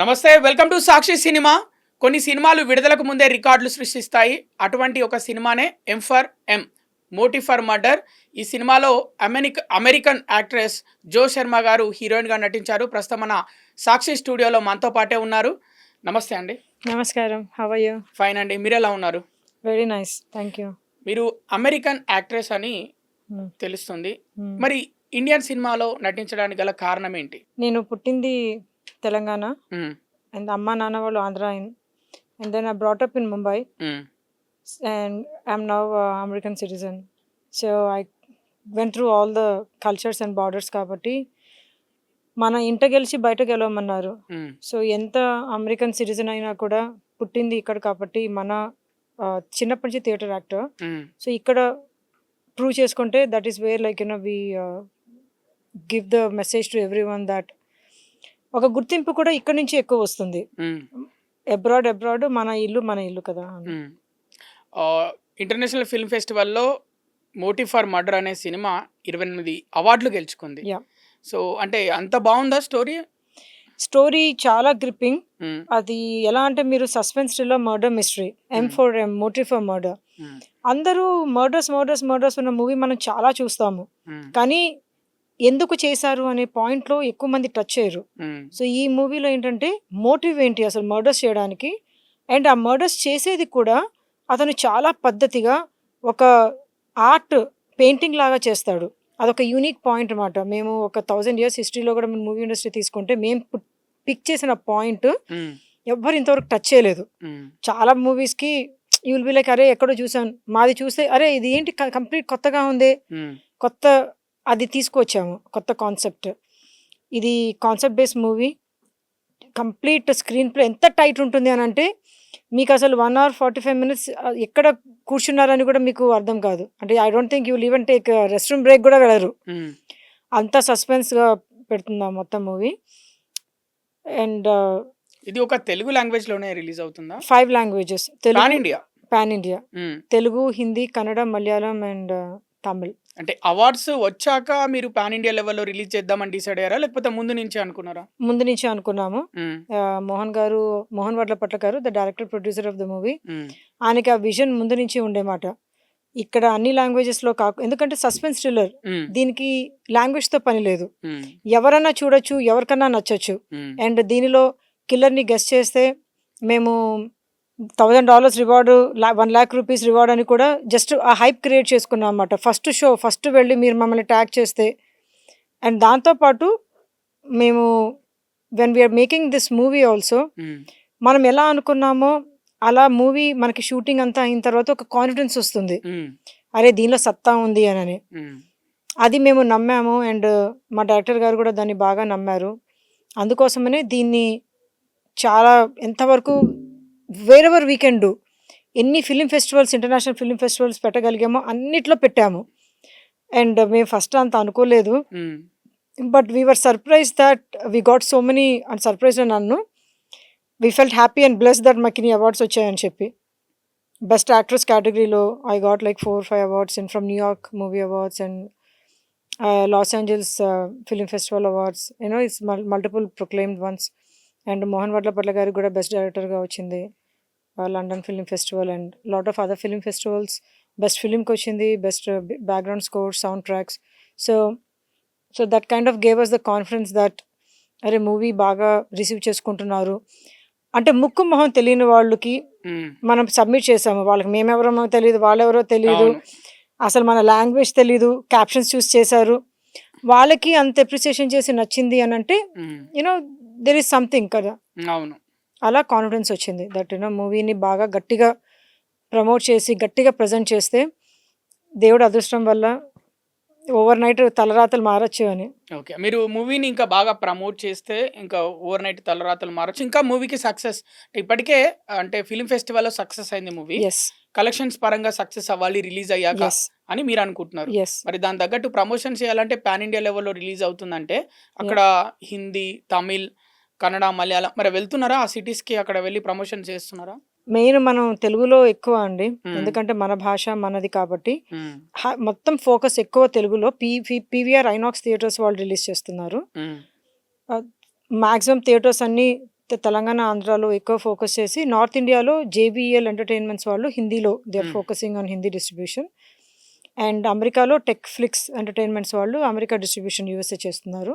నమస్తే, welcome to Sakshi cinema. కొన్ని సినిమాలు విడుదలకు ముందే రికార్డులు సృష్టిస్తాయి. అటువంటి ఒక సినిమానే M for M, motive for murder. ఈ సినిమాలో అమెరికన్ యాక్ట్రెస్ జో శర్మ గారు హీరోయిన్గా నటించారు. ప్రస్తుతం మన సాక్షి స్టూడియోలో మనతో పాటే ఉన్నారు. నమస్తే అండి. నమస్కారం. How are you? ఫైన్ అండి, మీరు ఎలా ఉన్నారు? Very nice, thank you. మీరు అమెరికన్ యాక్ట్రెస్ అని తెలుస్తుంది. మరి ఇండియన్ సినిమాలో నటించడానికి గల కారణం ఏంటి? నేను పుట్టింది తెలంగాణ అండ్ అమ్మ నాన్న వాళ్ళు Andhra and then I brought up in Mumbai and I'm now American citizen. So I went through all the cultures and borders. కాబట్టి మన ఇంట గెలిచి బయట గెలవమన్నారు. సో ఎంత అమెరికన్ సిటిజన్ అయినా కూడా పుట్టింది ఇక్కడ కాబట్టి మన చిన్నప్పటి నుంచి థియేటర్ యాక్టర్. సో ఇక్కడ ప్రూవ్ చేసుకుంటే that is where like we give the message to every one that ఒక గుర్తింపు కూడా ఇక్కడ నుంచి ఎక్కువ వస్తుంది. అబ్రాడ్ మన ఇల్లు కదా. ఇంటర్నేషనల్ ఫిల్మ్ ఫెస్టివల్లో మోటివ్ ఫర్ మర్డర్ అనే సినిమా 28 అవార్డులు గెలుచుకుంది. సో అంటే అంత బాగుందా స్టోరీ? చాలా గ్రిప్పింగ్. అది ఎలా అంటే మీరు suspense thriller murder mystery, M4M motive for murder. అందరూ మర్డర్స్ ఉన్న మూవీ మనం చాలా చూస్తాము, కానీ ఎందుకు చేశారు అనే పాయింట్లో ఎక్కువ మంది టచ్ చేయరు. సో ఈ మూవీలో ఏంటంటే మోటివ్ ఏంటి అసలు మర్డర్స్ చేయడానికి, అండ్ ఆ మర్డర్స్ చేసేది కూడా అతను చాలా పద్ధతిగా ఒక ఆర్ట్ పెయింటింగ్ లాగా చేస్తాడు. అదొక యూనిక్ పాయింట్ అనమాట. మేము ఒక 1000 years హిస్టరీలో కూడా మేము మూవీ ఇండస్ట్రీ తీసుకుంటే మేము పిక్ చేసిన పాయింట్ ఎవ్వరు ఇంతవరకు టచ్ చేయలేదు. చాలా మూవీస్కి యూ విల్ బి లైక్ అరే ఎక్కడో చూసాను, మాది చూస్తే అరే ఇది ఏంటి కంప్లీట్ కొత్తగా ఉంది, కొత్త అది తీసుకొచ్చాము, కొత్త కాన్సెప్ట్. ఇది concept based movie. Complete screen play ఎంత టైట్ ఉంటుంది అని అంటే మీకు అసలు 1 hour 45 minutes ఎక్కడ కూర్చున్నారని కూడా మీకు అర్థం కాదు. అంటే I don't think you will even take rest room break కూడా వెళ్ళరు, అంత సస్పెన్స్గా పెడుతుందా మొత్తం మూవీ. అండ్ ఇది ఒక తెలుగు లాంగ్వేజ్లోనే రిలీజ్ అవుతుందా? 5 languages. Pan India. Telugu, Hindi, Kannada, Malayalam and Tamil. అంటే అవార్డ్స్ వచ్చాక మీరు పాన్ ఇండియా లెవెల్లో రిలీజ్ చేద్దామని డిసైడ్ అయ్యారా, లేకపోతే ముందు నుంచే అనుకున్నారా? ముందు నుంచే అనుకున్నాము. మోహన్ వడ్లపట్ల గారు the director producer of the movie, ఆయనకి ఆ విజన్ ముందు నుంచి ఉండేమాట. ఇక్కడ అన్ని లాంగ్వేజెస్లో ఎందుకంటే సస్పెన్స్ థ్రిల్లర్, దీనికి లాంగ్వేజ్తో పని లేదు, ఎవరన్నా చూడొచ్చు, ఎవరికన్నా నచ్చచ్చు. అండ్ దీనిలో కిల్లర్ని గెస్ట్ చేస్తే మేము $1000 రివార్డు, 1 lakh rupees రివార్డ్ అని కూడా జస్ట్ ఆ హైప్ క్రియేట్ చేసుకున్నాం అన్నమాట. ఫస్ట్ వెళ్ళి మీరు మమ్మల్ని ట్యాగ్ చేస్తే. అండ్ దాంతోపాటు మేము when we're making this movie also మనం ఎలా అనుకున్నామో అలా మూవీ మనకి షూటింగ్ అంతా అయిన తర్వాత ఒక కాన్ఫిడెన్స్ వస్తుంది, అరే దీనిలో సత్తా ఉంది అని. అది మేము నమ్మాము అండ్ మా డైరెక్టర్ గారు కూడా దాన్ని బాగా నమ్మారు. అందుకోసమనే దీన్ని చాలా ఎంతవరకు వేరెవర్ వీ కెన్ డూ, ఎన్ని film festivals, international film festivals పెట్టగలిగామో అన్నిట్లో పెట్టాము. అండ్ మేము ఫస్ట్ అంత అనుకోలేదు, but we were surprised that we got so many. And surprise నన్ను we felt happy and bless that మాకు ఇన్ని అవార్డ్స్ వచ్చాయని చెప్పి. బెస్ట్ యాక్ట్రెస్ కేటగిరీలో I got like 4-5 awards and from New York movie awards and Los Angeles film festival awards, it's multiple proclaimed ones. And Mohan Vadlapatla గారికి కూడా best డైరెక్టర్గా వచ్చింది London film festival and lot of other film festivals. Best ఫిలింకి వచ్చింది, best background score, sound tracks. So that kind of gave us the confidence that అరే movie బాగా receive చేసుకుంటున్నారు. అంటే ముక్కు మొహం తెలియని వాళ్ళకి మనం సబ్మిట్ చేసాము, వాళ్ళకి మేమెవరో తెలియదు, వాళ్ళెవరో తెలియదు, అసలు మన లాంగ్వేజ్ తెలీదు, క్యాప్షన్స్ చూస్ చేశారు, వాళ్ళకి అంత అప్రిసియేషన్ చేసి నచ్చింది అని అంటే దెర్ ఈస్ సంథింగ్ కదా. అవును, అలా కాన్ఫిడెన్స్ వచ్చింది దట్ మూవీని బాగా గట్టిగా ప్రమోట్ చేసి గట్టిగా ప్రజెంట్ చేస్తే దేవుడు అదృష్టం వల్ల ఓవర్ నైట్ తలరాతలు మారచ్చు అని. ఓకే, మీరు మూవీని ఇంకా బాగా ప్రమోట్ చేస్తే ఇంకా ఓవర్ నైట్ తలరాతలు మారచ్చు, ఇంకా మూవీకి సక్సెస్. ఇప్పటికే అంటే ఫిలిం ఫెస్టివల్లో సక్సెస్ అయింది మూవీ, కలెక్షన్స్ పరంగా సక్సెస్ అవ్వాలి రిలీజ్ అయ్యాక అని మీరు అనుకుంటున్నారు. మరి దాని తగ్గట్టు ప్రమోషన్ చేయాలంటే పాన్ ఇండియా లెవెల్లో రిలీజ్ అవుతుందంటే అక్కడ హిందీ, తమిళ్, కన్నడ, మలయాళం, మరి వెళ్తున్నారా ఆ సిటీస్కి, అక్కడ వెళ్ళి ప్రమోషన్ చేస్తున్నారా? మెయిన్ మనం తెలుగులో ఎక్కువ అండి, ఎందుకంటే మన భాష మనది కాబట్టి మొత్తం ఫోకస్ ఎక్కువ తెలుగులో. PVR ఐనాక్స్ థియేటర్స్ వాళ్ళు రిలీజ్ చేస్తున్నారు. మాక్సిమం థియేటర్స్ అన్ని తెలంగాణ, ఆంధ్రాలో ఎక్కువ ఫోకస్ చేసి, నార్త్ ఇండియాలో జేబీఎల్ ఎంటర్టైన్మెంట్స్ వాళ్ళు హిందీలో దే ఆర్ హ్మ్. Focusing on Hindi distribution. And అమెరికాలో టెక్‌ఫ్లిక్స్ ఎంటర్టైన్మెంట్స్ వాళ్ళు అమెరికా డిస్ట్రిబ్యూషన్ యూఎస్ఏ చేస్తున్నారు.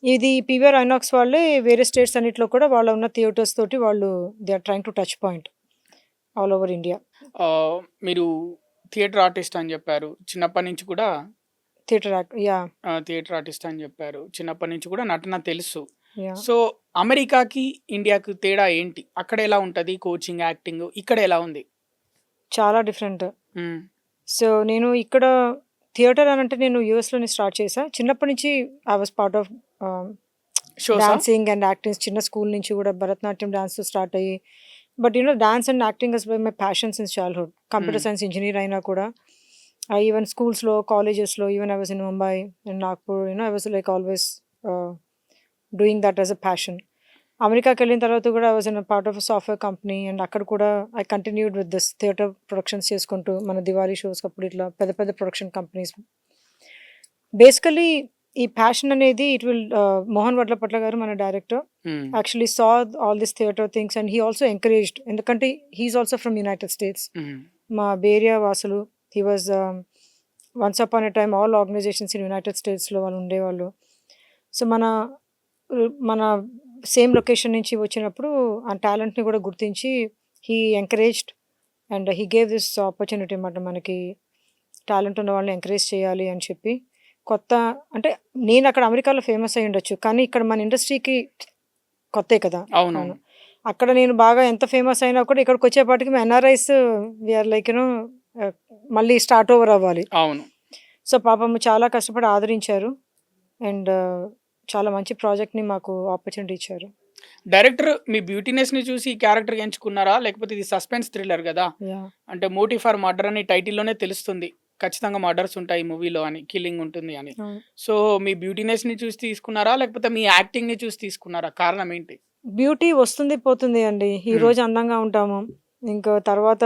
ఇది పీవీఆర్ ఐనాక్స్ వాళ్ళే వేరే స్టేట్స్ అన్నిట్లో కూడా వాళ్ళ ఉన్న థియేటర్స్ తోటి వాళ్ళు they are trying to touch point all over India. మీరు థియేటర్ ఆర్టిస్ట్ అని చెప్పారు. చిన్నప్పటి నుంచి కూడా theatre act yeah! Theatre artist అని చెప్పారు. చిన్నప్పటి నుంచి కూడా నటన తెలుసు. యాహ్! సో, అమెరికాకి, ఇండియాకి తేడా ఏంటి? అక్కడ ఎలా ఉంటది కోచింగ్, యాక్టింగ్? ఇక్కడ ఎలా ఉంది? చాలా డిఫరెంట్. హ్మ్. సో, నేను ఇక్కడ థియేటర్ అనంటే నేను యూఎస్‌లోనే స్టార్ట్ చేశా. చిన్నప్పటి నుంచి I was part of shows? Dancing and acting. చిన్న స్కూల్ నుంచి కూడా భరతనాట్యం డాన్స్‌తో స్టార్ట్ అయ్యి, but dance and acting has been my passion since childhood. Computer hmm. Science engineer అయినా కూడా ఈవెన్ స్కూల్స్‌లో, కాలేజెస్‌లో, even I was in Mumbai and Nagpur, I was like always doing that as a passion. అమెరికాకెళ్ళిన తర్వాత కూడా I was in part of software company and అక్కడ కూడా I continued with this theatre productions చేసుకుంటూ మన దివాళీ షోస్ అప్పుడు ఇట్లా పెద్ద పెద్ద ప్రొడక్షన్ కంపెనీస్. బేసికల్లీ ఈ ప్యాషన్ అనేది ఇట్ విల్ మోహన్ వడ్లపట్ల గారు మన director hmm. Actually saw all this theatre things and he also encouraged. ఎందుకంటే he is also from United States. Hmm. మా బేరియా వాసులు. He was once upon a time all organisations in United స్టేట్స్‌లో వాళ్ళు ఉండేవాళ్ళు. So, మన same location నుంచి వచ్చినప్పుడు ఆ టాలెంట్‌ని కూడా గుర్తించి he encouraged and he gave this opportunity అన్నమాట. మనకి టాలెంట్ ఉన్న వాళ్ళని ఎంకరేజ్ చేయాలి అని చెప్పి. కొత్త అంటే నేను అక్కడ అమెరికాలో ఫేమస్ అయ్యి ఉండొచ్చు. కానీ ఇక్కడ మన ఇండస్ట్రీకి కొత్తే కదా! అవును. అవునవును. అక్కడ నేను బాగా ఎంత ఫేమస్ అయినా కూడా ఇక్కడికొచ్చేపాటికి మేము ఎన్ఆర్ఐస్ వి ఆర్ లైక్ ఆహ్, మళ్ళీ స్టార్ట్ ఓవర్ అవ్వాలి. అవును. సో, పాపం చాలా కష్టపడి ఆదరించారు. అండ్ చాలా మంచి ప్రాజెక్ట్‌ని మాకు ఆపర్చునిటీ ఇచ్చారు. డైరెక్టర్ మీ బ్యూటీనెస్‌ని చూసి ఈ క్యారెక్టర్ ఎంచుకున్నారా? లేకపోతే ఇది సస్పెన్స్ థ్రిల్లర్ గదా! యాహ్! అంటే 'మోటివ్ ఫర్ మర్డర్' అని టైటిల్‌లోనే తెలుస్తుంది. ఖచ్చితంగా మర్డర్స్ ఉంటాయి ఈ మూవీలో అని, కిల్లింగ్ ఉంటుంది అని. అవును. సో, మీ బ్యూటీనెస్‌ని చూసి తీసుకున్నారా? లేకపోతే మీ యాక్టింగ్‌ని చూసి తీసుకున్నారా? కారణం ఏంటి? బ్యూటీ వస్తుంది, పోతుంది అండి. హ్మ్. ఈరోజు అందంగా ఉంటాము. ఇంకా తర్వాత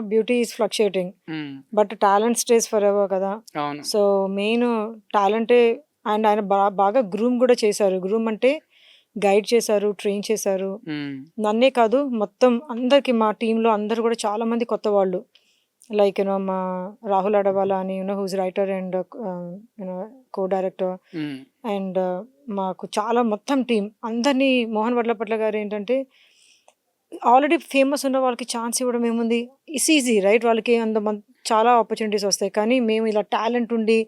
బ్యూటీ ఈజ్ ఫ్లక్చుయేటింగ్. హ్మ్. బట్ టాలెంట్ స్టేస్ ఫరెవర్ కదా! అవును. So, main టాలెంటే. అండ్ ఆయన బాగా గ్రూమ్ గూడా చేశారు. గ్రూమ్ అంటే గైడ్ చేశారు, ట్రైన్ చేశారు. హ్మ్. నన్నే కాదు మొత్తం అందరికి మా టీమ్‌లో అందరూ గూడా చాలామంది కొత్త వాళ్ళు. లైక్ మా రాహుల్ అడవాలా అని who's writer and co director. Hmm. And మాకు చాలా మొత్తం టీమ్ అందరినీ మోహన్ వడ్లపట్ల గారు ఏంటంటే ఆల్రెడీ ఫేమస్ ఉన్న వాళ్ళకి ఛాన్స్ ఇవ్వడం ఏముంది? It's easy right? వాళ్ళకి చాలా ఆపర్చునిటీస్ వస్తాయి. కానీ మేము ఇలా టాలెంట్ ఉండి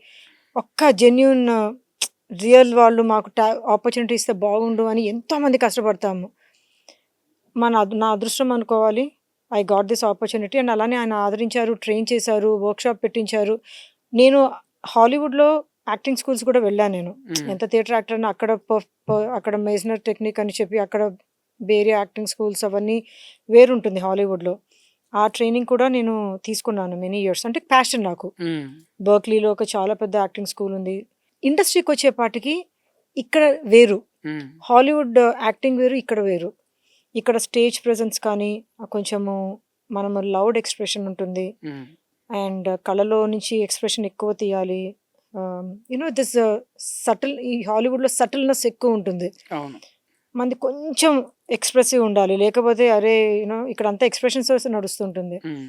ఒక్క జెన్యూన్ రియల్ వాళ్ళు మాకు ఆపర్చునిటీ ఇస్తే బాగుండు అని ఎంతోమంది కష్టపడతాము. నా అదృష్టం అనుకోవాలి. I got this opportunity and అలానే ఆయన ఆదరించారు, ట్రైన్ చేశారు, వర్క్‌షాప్ పెట్టించారు. నేను హాలీవుడ్‌లో యాక్టింగ్ స్కూల్స్ కూడా వెళ్ళాను నేను. హ్మ్. ఎంత థియేటర్ యాక్టర్ అయినా అక్కడ అక్కడ మెయిస్నర్ టెక్నిక్ అని చెప్పి అక్కడ వేరే యాక్టింగ్ స్కూల్స్ అవన్నీ వేరుంటుంది హాలీవుడ్‌లో. ఆ ట్రైనింగ్ కూడా నేను తీసుకున్నాను మెనీ ఇయర్స్. అంటే ప్యాషన్ నాకు. హ్మ్. బర్క్లీలో ఒక చాలా పెద్ద యాక్టింగ్ స్కూల్ ఉంది. ఇండస్ట్రీకొచ్చేపాటికి ఇక్కడ వేరు. హ్మ్. హాలీవుడ్ యాక్టింగ్ వేరు, ఇక్కడ వేరు. ఇక్కడ స్టేజ్ ప్రెజెన్స్ కానీ కొంచెము మనము లౌడ్ ఎక్స్‌ప్రెషన్ ఉంటుంది. హ్మ్. అండ్ కళ్ళలో నుంచి ఎక్స్‌ప్రెషన్ ఎక్కువ తీయాలి. దిస్ సటిల్ ఈ హాలీవుడ్‌లో సటిల్‌నెస్ ఎక్కువ ఉంటుంది. అవును. మనది కొంచెం ఎక్స్‌ప్రెసివ్ ఉండాలి. లేకపోతే అరే ఇక్కడంతా ఎక్స్‌ప్రెషన్స్‌తోనే నడుస్తుంటుంది. హ్మ్.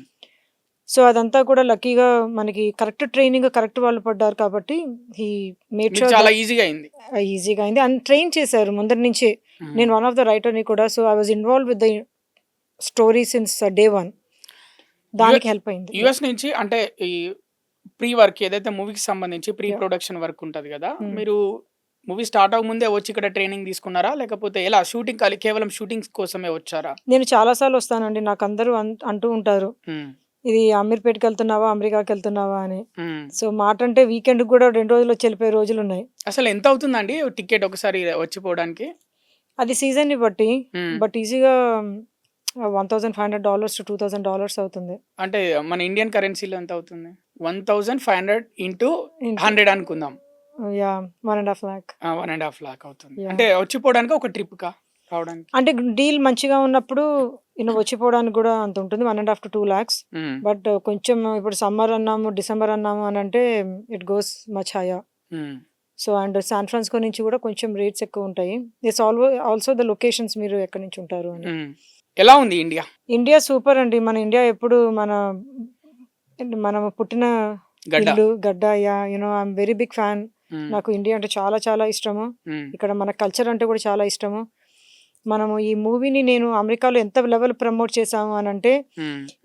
సో, అదంతా కూడా లక్కీగా మనకి కరెక్ట్ ట్రైనింగ్ కరెక్ట్ వాళ్ళు పడ్డారు కాబట్టి హీ మేడ్ మీకు ష్యూర్ చాలా దట్ ఈజీగా అయింది. ఈజీగా అయింది. అండ్ ట్రైన్ చేశారు ముందర నుంచే. హ్మ్. నేను వన్ ఆఫ్ ద రైటర్‌ని కూడా. So, I was involved with the story since day 1. You దానికి హెల్ప్ అయింది. యూఎస్ నుంచి అంటే ఈ ప్రీ వర్క్ ఏదైతే మూవీకి సంబంధించి ప్రీ యాహ్! ప్రొడక్షన్ వర్క్ ఉంటది గదా! హ్మ్. మీరు మూవీ స్టార్ట్ అవ్వకముందే వచ్చి ఇక్కడ ట్రైనింగ్ తీసుకున్నారా? లేకపోతే ఎలా షూటింగ్ కేవలం షూటింగ్స్ కోసమే వచ్చారా? నేను చాలా సార్లు వస్తానండి. నాకందరూ అంటూ ఉంటారు. హ్మ్. ఇది అమీర్‌పేట్‌కెళ్తున్నావా? అమెరికాకెళ్తున్నావా అని. హ్మ్. సో, మాటంటే వీకెండ్‌కి గూడా 2 రోజుల్లో వచ్చి వెళ్ళిపోయే రోజులున్నాయి. అసలు ఎంత అవుతుందండి టికెట్ ఒకసారి వచ్చిపోవడానికి? అది సీజన్‌ని బట్టి. హ్మ్. బట్ ఈజీగా $1,500 to $2,000 అవుతుంది. అంటే మన ఇండియన్ కరెన్సీలో ఎంత అవుతుంది? 1500 ఇంటూ ఇంటూ 100 అనుకుందాం. యాహ్! 1.5 లాక్. 1.5 లాక్ అవుతుంది. యాహ్! అంటే వచ్చిపోవడానికి ఒక ట్రిప్‌కా రావడానికి? అంటే డీల్ మంచిగా ఉన్నప్పుడు వచ్చిపోవడానికి గూడా అంత ఉంటుంది. 1.5-2 లాక్స్. హ్మ్. బట్ కొంచెం ఇప్పుడు సమ్మర్ అన్నాము, డిసెంబర్ అన్నాము అనంటే ఇట్ గోస్ మచ్ హైయర్. హ్మ్. సో అండ్ శాన్ ఫ్రాన్సిస్కో నుంచి కూడా కొంచెం రేట్స్ ఎక్కువ ఉంటాయి. దిస్ ఆల్సో ద లొకేషన్స్ మీరు ఎక్కడి నుంచి ఉంటారు అని. ఎలా ఉంది ఇండియా? ఇండియా సూపర్ అండి. మన ఇండియా ఎప్పుడు మనం పుట్టిన ఇల్లు గడ్డ. You know I'm very big fan. నాకు ఇండియా అంటే చాలా చాలా ఇష్టము. ఇక్కడ మన కల్చర్ అంటే కూడా చాలా ఇష్టము. మనము ఈ మూవీని నేను అమెరికాలో ఎంత లెవెల్ ప్రమోట్ చేసాము అని అంటే,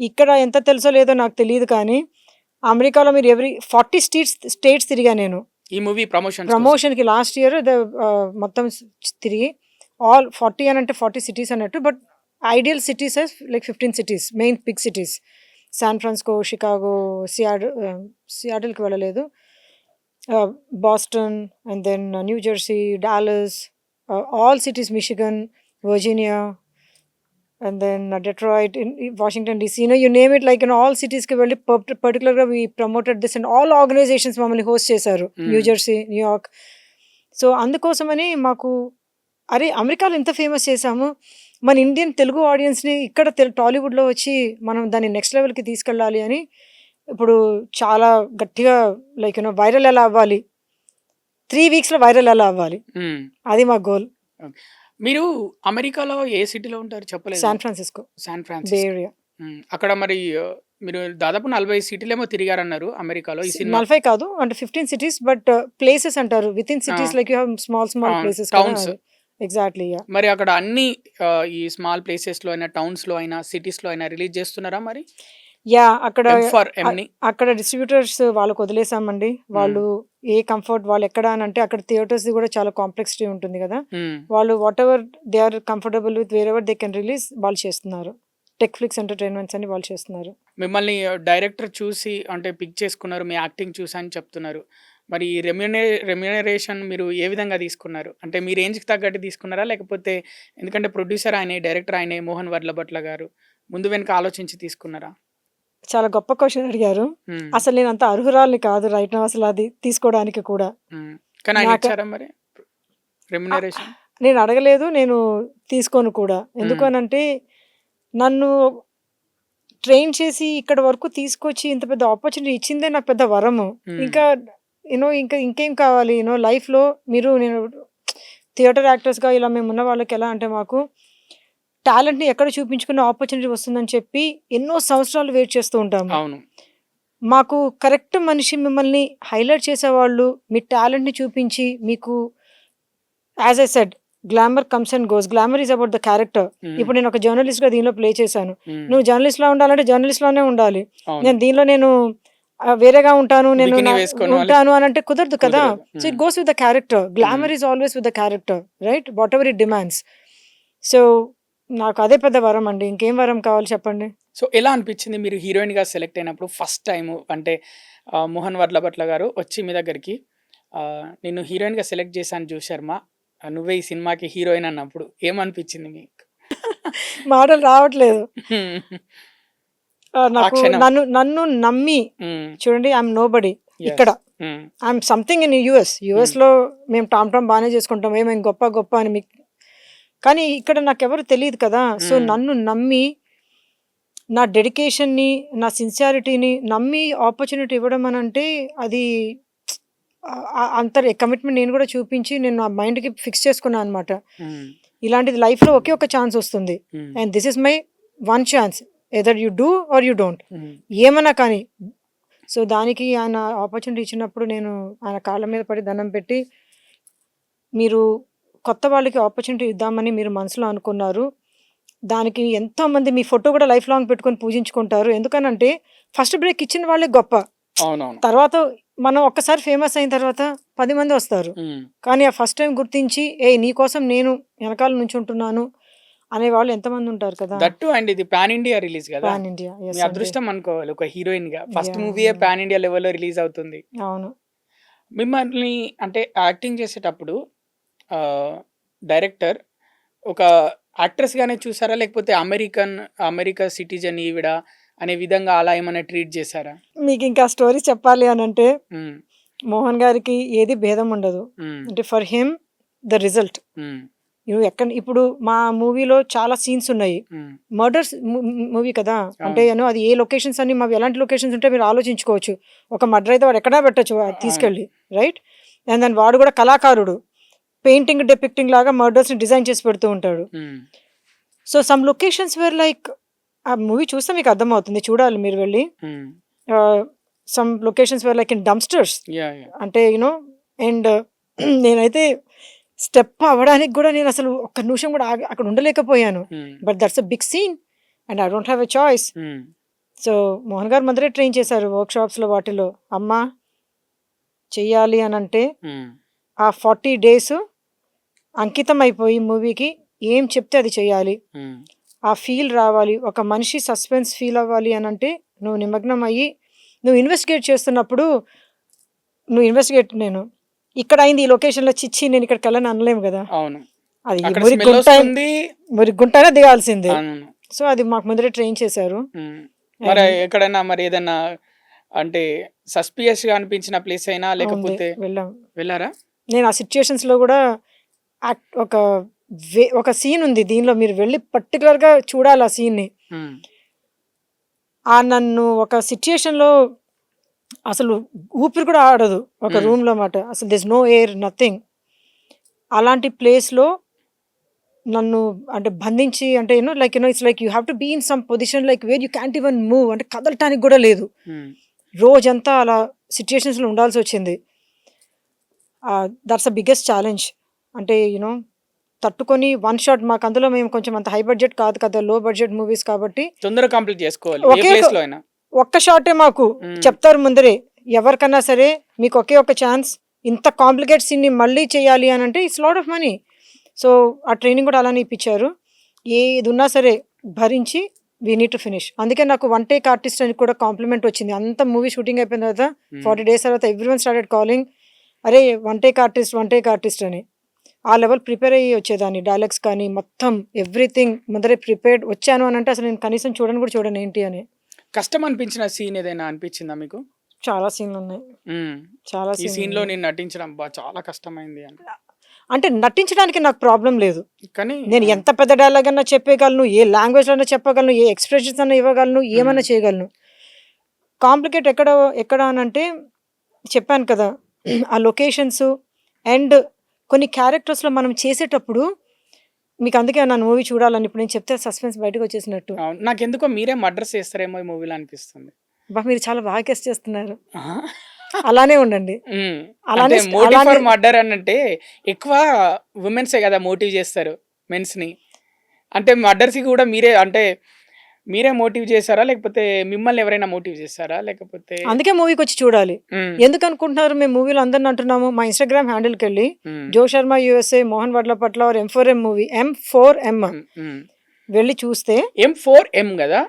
ఇక్కడ ఎంత తెలుసో లేదో నాకు తెలియదు, కానీ అమెరికాలో మీరు 40 స్టేట్స్ తిరిగా నేను ఈ మూవీ ప్రమోషన్ కి. లాస్ట్ ఇయర్ మొత్తం తిరిగి ఆల్ 40 అని అంటే 40 సిటీస్ అన్నట్టు, but ideal cities like 15 cities, main big cities. San Francisco, Chicago, సియాటిల్కి వెళ్ళలేదు, Boston, and then New Jersey, Dallas, all cities, Michigan, Virginia, and then Detroit, in Washington DC, you name it, like in all cities ki velli particularly we promoted this, and all organizations mamani host chesaru, New Jersey, New York. So అందుకోసమని మాకు అరే అమెరికాలో ఇంత famous చేసాము, మన Indian Telugu ఆడియన్స్ని ఇక్కడ టాలీవుడ్లో వచ్చి మనం దాన్ని నెక్స్ట్ లెవెల్కి తీసుకెళ్ళాలి అని ఇప్పుడు చాలా గట్టిగా లైక్ వైరల్ ఎలా అవ్వాలి, 3 weeksలో వైరల్ ఎలా అవ్వాలి, అది మా గోల్. మీరు అమెరికాలో ఏ సిటీలో ఉంటారు చెప్పలేదు? శాన్ ఫ్రాన్సిస్కో, బే ఏరియా. అక్కడ మరి మీరు దాదాపు 40 సిటీలేమో తిరిగారన్నారు అమెరికాలో. ఈ సినిమా 40 కాదు అంటే 15 సిటీస్, బట్ ప్లేసెస్ అంటారు with in cities, like you have small places, towns. Exactly. మరి అక్కడ అన్ని ఈ స్మాల్ ప్లేసెస్ లో అయినా, టౌన్స్ లో అయినా, సిటీస్ లో అయినా రిలీజ్ చేస్తున్నారా మరి? అక్కడ డిస్ట్రిబ్యూటర్స్ వాళ్ళకి వదిలేసామండి. వాళ్ళు ఏ కంఫర్ట్ వాళ్ళు ఎక్కడ అని అంటే, అక్కడ థియేటర్స్ కూడా చాలా కాంప్లెక్సిటీ ఉంటుంది కదా, వాళ్ళు whatever they are comfortable with, wherever they can release వాళ్ళు చేస్తున్నారు. టెక్ఫ్లిక్స్ ఎంటర్టైన్మెంట్స్ అని వాళ్ళు చేస్తున్నారు. మిమ్మల్ని డైరెక్టర్ చూసి అంటే పిక్ చేసుకున్నారు, మీ యాక్టింగ్ చూసి అని చెప్తున్నారు. మరి రెమ్యూనరేషన్ మీరు ఏ విధంగా తీసుకున్నారు? అంటే మీ రేంజ్కి తగ్గట్టు తీసుకున్నారా, లేకపోతే ఎందుకంటే ప్రొడ్యూసర్ ఆయనే, డైరెక్టర్ ఆయనే, మోహన్ వర్లభట్ల గారు, ముందు వెనక ఆలోచించి తీసుకున్నారా? చాలా గొప్ప క్వశ్చన్ అడిగారు. అసలు నేను అంత అర్హురాల్ని కాదు రైట్ నౌ అసలు అది తీసుకోవడానికి కూడా. నేను అడగలేదు, నేను తీసుకోను కూడా. ఎందుకనంటే నన్ను ట్రైన్ చేసి ఇక్కడ వరకు తీసుకొచ్చి ఇంత పెద్ద ఆపర్చునిటీ ఇచ్చిందే నాకు పెద్ద వరము. ఇంకా ఇంకేం కావాలి లైఫ్లో. నేను థియేటర్ యాక్టర్స్గా ఇలా మేము ఉన్న వాళ్ళకి ఎలా అంటే, మాకు టాలెంట్ని ఎక్కడ చూపించుకునే ఆపర్చునిటీ వస్తుందని చెప్పి ఎన్నో సంవత్సరాలు వెయిట్ చేస్తూ ఉంటాము. మాకు కరెక్ట్ మనిషి మిమ్మల్ని హైలైట్ చేసేవాళ్ళు, మీ టాలెంట్ని చూపించి మీకు, as I said, glamour comes and goes, glamour is about the character. ఇప్పుడు నేను ఒక జర్నలిస్ట్గా దీనిలో ప్లే చేశాను. నువ్వు జర్నలిస్ట్లా ఉండాలంటే జర్నలిస్ట్లోనే ఉండాలి. నేను వేరేగా ఉంటాను అని అంటే కుదరదు కదా. So it goes with the character. Glamour is always with the character, right, what ever it demands. So నాకు అదే పెద్ద వరం అండి, ఇంకేం వరం కావాలి చెప్పండి. సో ఎలా అనిపించింది మీరు హీరోయిన్గా సెలెక్ట్ అయినప్పుడు ఫస్ట్ టైం? అంటే మోహన్ వర్లభట్ల గారు వచ్చి మీ దగ్గరికి నిన్ను హీరోయిన్గా సెలెక్ట్ చేశాను చూశారమ్మా, నువ్వే ఈ సినిమాకి హీరోయిన్ అన్నప్పుడు ఏమనిపించింది మీకు? మాటలు రావట్లేదు. నన్ను నమ్మి, చూడండి, ఐఎమ్ నోబడీ ఇక్కడ, ఐఎమ్ సంథింగ్ ఇన్ యుఎస్ లో మేము టామ్ బాగానే చేసుకుంటాం, ఏమేమి గొప్ప అని మీకు, కానీ ఇక్కడ నాకెవరు తెలియదు కదా. సో నన్ను నమ్మి, నా డెడికేషన్ని, నా సిన్సియారిటీని నమ్మి ఆపర్చునిటీ ఇవ్వడం అని అంటే, అది అంత కమిట్మెంట్ నేను కూడా చూపించి నేను నా మైండ్కి ఫిక్స్ చేసుకున్నాను అనమాట. ఇలాంటిది లైఫ్లో ఒకే ఒక ఛాన్స్ వస్తుంది, and this is my one chance, either you do or you don't, ఏమన్నా కానీ. సో దానికి ఆయన ఆపర్చునిటీ ఇచ్చినప్పుడు నేను ఆయన కాళ్ళ మీద పడి దండం పెట్టి, మీరు కొత్త వాళ్ళకి ఆపర్చునిటీ ఇద్దామని మీరు మనసులో అనుకున్నారు, దానికి ఎంతోమంది మీ ఫోటో కూడా లైఫ్ లాంగ్ పెట్టుకొని పూజించుకుంటారు. ఎందుకనంటే ఫస్ట్ బ్రేక్ ఇచ్చిన వాళ్ళే గొప్ప, తర్వాత మనం ఒక్కసారి ఫేమస్ అయిన తర్వాత 10 మంది వస్తారు, కానీ ఆ ఫస్ట్ టైం గుర్తించి నీ కోసం నేను వెనకాల నుంచి ఉంటున్నాను అనే వాళ్ళు ఎంతమంది ఉంటారు కదా. దట్టు అండ్ ఇది పాన్ ఇండియా రిలీజ్ కదా, పాన్ ఇండియా అదృష్టం అనుకోవాలి. ఒక హీరోయిన్ గా ఫస్ట్ మూవీ పాన్ ఇండియా లెవెల్లో రిలీజ్ అవుతుంది. అవును. మిమ్మల్ని అంటే యాక్టింగ్ చేసేటప్పుడు డైరెక్టర్ ఒక యాక్ట్రెస్ గానే చూసారా, లేకపోతే అమెరికా సిటిజన్ ఈవిడ అనే విధంగా అలా ఏమైనా ట్రీట్ చేశారా? మీకు ఇంకా స్టోరీ చెప్పాలి అని అంటే, మోహన్ గారికి ఏది భేదం ఉండదు. అంటే ఫర్ హిమ్ ద రిజల్ట్. ఇప్పుడు మా మూవీలో చాలా సీన్స్ ఉన్నాయి, మర్డర్స్ మూవీ కదా, అంటే అది ఏ లొకేషన్స్ అని, మావి ఎలాంటి లొకేషన్స్ ఉంటే మీరు ఆలోచించుకోవచ్చు. ఒక మర్డర్ అయితే వాడు ఎక్కడా పెట్టచ్చు తీసుకెళ్ళి, రైట్. అండ్ దెన్ వాడు కూడా కళాకారుడు, పెయింటింగ్ డెపిక్టింగ్ లాగా మర్డర్స్ని డిజైన్ చేసి పెడుతూ ఉంటాడు. So some locations where like, ఆ మూవీ చూస్తే మీకు అర్థమవుతుంది, చూడాలి మీరు వెళ్ళి. Some locations where like in dumpsters, అంటే యూనో. అండ్ నేనైతే స్టెప్ అవ్వడానికి కూడా నేను అసలు ఒక్క నిమిషం కూడా అక్కడ ఉండలేకపోయాను. But that's a big scene and I don't have a choice. So Mohan garu ముందరే ట్రైన్ చేశారు వర్క్షాప్స్లో వాటిలో. అమ్మ చెయ్యాలి అని అంటే ఆ 40 days అంకితం అయిపోయి మూవీకి ఏం చెప్తే అది చెయ్యాలి. ఆ ఫీల్ రావాలి, ఒక మనిషి సస్పెన్స్ ఫీల్ అవ్వాలి అని అంటే నువ్వు నిమగ్నం అయ్యి నువ్వు ఇన్వెస్టిగేట్ చేస్తున్నప్పుడు, నువ్వు ఇన్వెస్టిగేట్, నేను ఇక్కడ అయింది ఈ లొకేషన్లో, చిచ్చి నేను ఇక్కడికి వెళ్ళని అనలేము కదా. అది మురిగుంటైనా దిగాల్సిందే. సో అది మాకు ముందరే ట్రైన్ చేశారు. మరి ఎక్కడైనా మరి ఏదైనా అంటే సస్పియస్ గా అనిపించిన ప్లేస్ అయినా లేకపోతే వెళ్ళారా? నేను ఆ సిచ్యుయేషన్స్ లో కూడా ఒక సీన్ ఉంది దీనిలో, మీరు వెళ్ళి పర్టికులర్ గా చూడాలి ఆ సీన్ ని. ఆ నన్ను ఒక సిచ్యుయేషన్ లో అసలు ఊపిరి కూడా ఆడదు ఒక రూమ్ లో మాట, అసలు దిస్ నో ఎయిర్ నథింగ్. అలాంటి ప్లేస్ లో నన్ను అంటే బంధించి, అంటే you know like you know it's like you have to be in some position like where you can't even move, అంటే కదలటానికి కూడా లేదు. రోజంతా అలా సిచ్యుయేషన్స్లో ఉండాల్సి వచ్చింది. That's a biggest challenge. అంటే యూనో తట్టుకొని వన్ షాట్, మాకు అందులో మేము కొంచెం అంత హై బడ్జెట్ కాదు కదా, లో బడ్జెట్ మూవీస్ కాబట్టి తొందరగా కంప్లీట్ చేసుకోవాలి. ఒక్క షాటే మాకు చెప్తారు ముందరే, ఎవరికన్నా సరే మీకు ఒకే ఒక ఛాన్స్, ఇంత కాంప్లికేట్ సీన్ ని మళ్ళీ చేయాలి అని అంటే it's lot of money. So ఆ ట్రైనింగ్ కూడా అలానే ఇప్పించారు. ఏది ఉన్నా సరే భరించి వీ నీడ్ టు ఫినిష్. అందుకే నాకు వన్ టేక్ ఆర్టిస్ట్ అని కూడా కాంప్లిమెంట్ వచ్చింది. అంత మూవీ షూటింగ్ అయిపోయిన తర్వాత 40 days తర్వాత ఎవ్రీవన్ స్టార్టెడ్ కాలింగ్, అరే వన్ టేక్ ఆర్టిస్ట్ అని. ఆ లెవెల్ ప్రిపేర్ అయ్యి వచ్చేదాన్ని, డైలాగ్స్ కానీ మొత్తం ఎవ్రీథింగ్ ముందరే ప్రిపేర్డ్ వచ్చాను అని అంటే అసలు నేను కనీసం చూడను ఏంటి అని. కష్టం అనిపించిన సీన్ ఏదైనా అనిపించిందా మీకు? చాలా సీన్లు ఉన్నాయి, చాలా సీన్ లో నేను నటించడం చాలా కష్టమైంది అంటే నటించడానికి నాకు ప్రాబ్లం లేదు, కానీ నేను ఎంత పెద్ద డైలాగ్ అన్నా చెప్పగలను, ఏ లాంగ్వేజ్ అన్నా చెప్పగలను, ఏ ఎక్స్ప్రెషన్స్ అన్నా ఇవ్వగలను, ఏమన్నా చేయగలను. కాంప్లికేట్ ఎక్కడ అని అంటే చెప్పాను కదా, ఆ లొకేషన్స్ అండ్ కొన్ని క్యారెక్టర్స్లో మనం చేసేటప్పుడు మీకు అందుకే నా మూవీ చూడాలని ఇప్పుడు నేను చెప్తే సస్పెన్స్ బయటకు వచ్చేసినట్టు. నాకు ఎందుకో మీరే మర్డర్స్ చేస్తారేమో ఈ మూవీలో అనిపిస్తుంది. మీరు చాలా బాగా గెస్ చేస్తున్నారు, అలానే ఉండండి. అలానే మర్డర్ అని అంటే ఎక్కువ ఉమెన్స్ కదా మోటివ్ చేస్తారు మెన్స్ ని, అంటే మర్డర్స్ కి కూడా మీరే మోటివ్ చేశారా లేకపోతే మిమ్మల్ని ఎవరైనా మోటివ్ చేశారా లేకపోతే? అందుకే మూవీకి వచ్చి చూడాలి. ఎందుకు అనుకుంటున్నారు మేము మూవీలో అందరిని అంటున్నాము? మా ఇన్స్టాగ్రామ్ హ్యాండిల్కి వెళ్ళి జో శర్మ USA మోహన్ వడ్ల పట్ల M4M మూవీ, M4M వెళ్ళి చూస్తే, M4M కదా,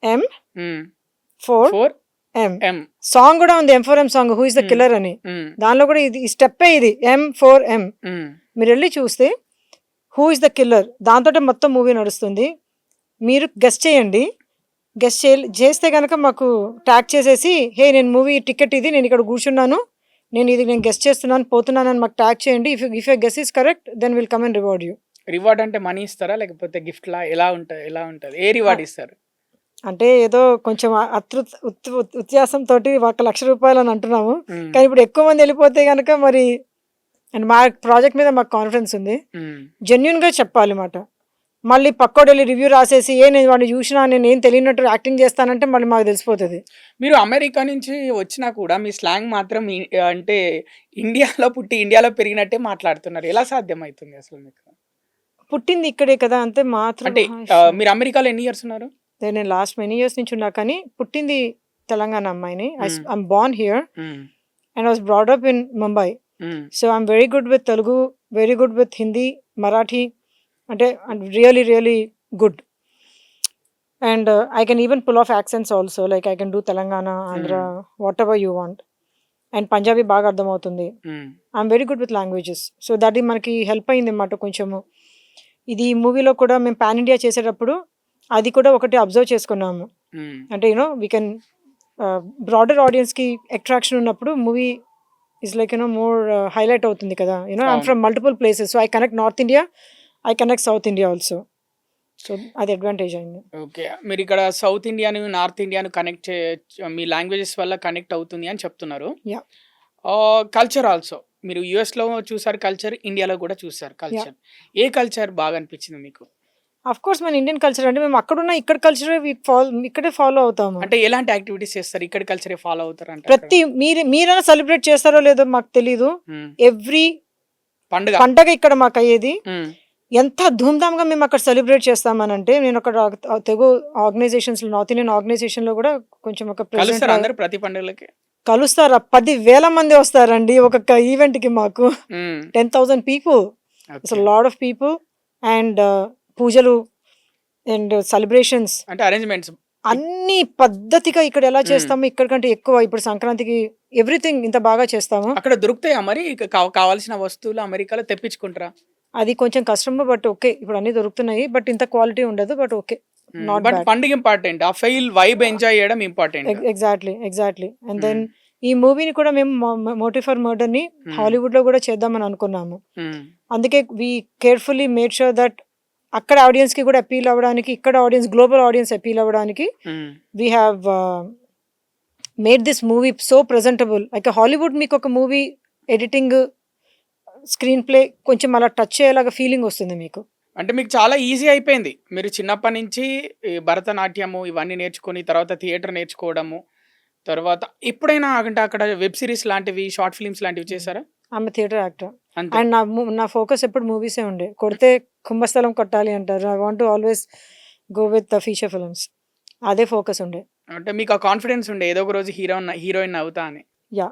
M4M సాంగ్ కూడా ఉంది, M4M song, who is the killer అని. దానిలో కూడా ఇది స్టెప్ ఇది M4M. మీరు వెళ్ళి చూస్తే హూ ఇస్ ద కిల్లర్, దాంతో మొత్తం మూవీ నడుస్తుంది. మీరు గెస్ట్ చేయండి, గెస్ట్ చేస్తే కనుక మాకు ట్యాగ్ చేసేసి, హే నేను మూవీ టికెట్ ఇది, నేను ఇక్కడ కూర్చున్నాను, నేను గెస్ట్ చేస్తున్నాను పోతున్నాను అని మాకు ట్యాగ్ చేయండి. If your guess is correct then will come and reward you. Reward అంటే మనీ ఇస్తారా లేకపోతే గిఫ్ట్ లా ఎలా ఉంటుంది? ఏ రివార్డ్ ఇస్తారు? అంటే ఏదో కొంచెం వ్యత్యాసంతో 1,00,000 రూపాయలు అని అంటున్నాము, కానీ ఇప్పుడు ఎక్కువ మంది వెళ్ళిపోతే కనుక మరి, అండ్ మా ప్రాజెక్ట్ మీద మాకు కాన్ఫిడెన్స్ ఉంది, జెన్యున్ గా చెప్పాలి మాట. మళ్ళీ పక్కోడు వెళ్ళి రివ్యూ రాసేసి నేను వాడిని చూసినా నేను ఏం తెలియనట్టు యాక్టింగ్ చేస్తానంటే మళ్ళీ మాకు తెలిసిపోతుంది. మీరు అమెరికా నుంచి వచ్చినా కూడా మీ స్లాంగ్ మాత్రం అంటే ఇండియాలో పుట్టి ఇండియాలో పెరిగినట్టే మాట్లాడుతున్నారు, ఎలా సాధ్యమవుతుంది అసలు మీకు? పుట్టింది ఇక్కడే కదా అంతే మాత్రం. అంటే మీరు అమెరికాలో ఎన్ని ఇయర్స్ ఉన్నారు? నేను లాస్ట్ మెనీ ఇయర్స్ నుంచి ఉన్నా, కానీ పుట్టింది తెలంగాణ అమ్మాయిని. I'm born here and I was brought up in Mumbai. So I'm very good with Telugu, very good with Hindi, Marathi, అంటే really really good. And I can even pull off accents also, like I can do Telangana, Andhra, whatever you want. And Punjabi బాగా అర్థమవుతుంది. I'm very good with languages. So that మనకి help అయింది అన్నమాట కొంచెము. ఇది మూవీలో కూడా మేము పాన్ ఇండియా చేసేటప్పుడు అది కూడా ఒకటి అబ్జర్వ్ చేసుకున్నాము. అంటే యూనో వీ కెన్ బ్రాడర్ ఆడియన్స్కి అట్రాక్షన్ ఉన్నప్పుడు movie is like you know more highlight అవుతుంది కదా. You know I'm from multiple places, so I connect north India, I connect south India also. So అది అడ్వాంటేజ్ అయింది. ఓకే, మీరు ఇక్కడ సౌత్ ఇండియాను నార్త్ ఇండియాను కనెక్ట్ మీ లాంగ్వేజెస్ వల్ల కనెక్ట్ అవుతుంది అని చెప్తున్నారు. కల్చర్ ఆల్సో మీరు యుఎస్ లో చూసారు కల్చర్, ఇండియాలో కూడా చూసారు కల్చర్. ఏ కల్చర్ బాగా అనిపించింది మీకు? ఆఫ్ కోర్స్ మన ఇండియన్ కల్చర్ అంటే మేము అక్కడున్న ఇక్కడ కల్చర్ ఇక్కడే ఫాలో అవుతాము. అంటే ఎలాంటి యాక్టివిటీస్ చేస్తారు? ఇక్కడ కల్చరే ఫాలో అవుతారు అంటే ప్రతి మీరైనా సెలబ్రేట్ చేస్తారో లేదో మాకు తెలీదు. ఎవ్రీ పండగ ఇక్కడ మాకు అయ్యేది. ఎంత ధూమ్ధామ్గా మేము అక్కడ సెలబ్రేట్ చేస్తామనంటే, నేను అక్కడ Telugu organisations North Indian organisation లో కూడా కొంచెం ఒక అందరూ ప్రతి పండుగలకి కలుస్తారా? 10,000 మంది వస్తారండి ఒక్కొక్క ఈవెంట్ కి. మాకు 10,000 people, lot of people. And పూజలు అండ్ సెలబ్రేషన్స్ అంటే అరేంజ్మెంట్స్ అన్ని పద్ధతిగా ఇక్కడ ఎలా చేస్తాము, ఇక్కడ కంటే ఎక్కువ. ఇప్పుడు సంక్రాంతికి ఎవ్రీథింగ్ ఇంత బాగా చేస్తాము. అక్కడ దొరుకుతాయా మరి కావాల్సిన వస్తువులు? అమెరికాలో తెప్పించుకుంటారా? అది కొంచెం కష్టం, బట్ ఓకే. ఇప్పుడు అన్ని దొరుకుతున్నాయి, బట్ ఇంత క్వాలిటీ ఉండదు, బట్ ఓకే. బట్ పండుగ ఇంపార్టెంట్, ఆ ఫెయిల్ వైబ్ ఎంజాయ్ చేయడం ఇంపార్టెంట్. ఎగ్జాక్ట్లీ. అండ్ దెన్ ఈ మూవీని కూడా మేము మోటివ్ ఫర్ మర్డర్ ని హాలీవుడ్ లో కూడా చేద్దామని అనుకున్నాము. అందుకే వి కేర్ఫుల్లీ మేడ్ షూర్ దట్ అక్కడ ఆడియన్స్ కి కూడా అపీల్ అవ్వడానికి, ఇక్కడ ఆడియన్స్, గ్లోబల్ ఆడియన్స్ అపీల్ అవ్వడానికి we have made this movie so presentable. Like Hollywood మీకు ఒక మూవీ ఎడిటింగ్, స్క్రీన్ ప్లే కొంచెం అలా టచ్ అయ్యేలాగా ఫీలింగ్ వస్తుంది మీకు. అంటే మీకు చాలా ఈజీ అయిపోయింది. మీరు చిన్నప్పటి నుంచి భరతనాట్యము ఇవన్నీ నేర్చుకుని తర్వాత థియేటర్ నేర్చుకోవడము, తర్వాత ఎప్పుడైనా అంటే అక్కడ వెబ్ సిరీస్ లాంటివి, షార్ట్ ఫిల్మ్స్ లాంటివి చేశారా? ఆమె థియేటర్ యాక్టర్ అండ్ నా ఫోకస్ ఎప్పుడు మూవీసే ఉండే. కొడితే కుంభస్థలం కొట్టాలి అంటారు. I want to always go with the feature films. అదే ఫోకస్ ఉండే. అంటే మీకు ఆ కాన్ఫిడెన్స్ ఉండే ఏదో ఒక రోజు హీరోయిన్ అవుతా అని? యా,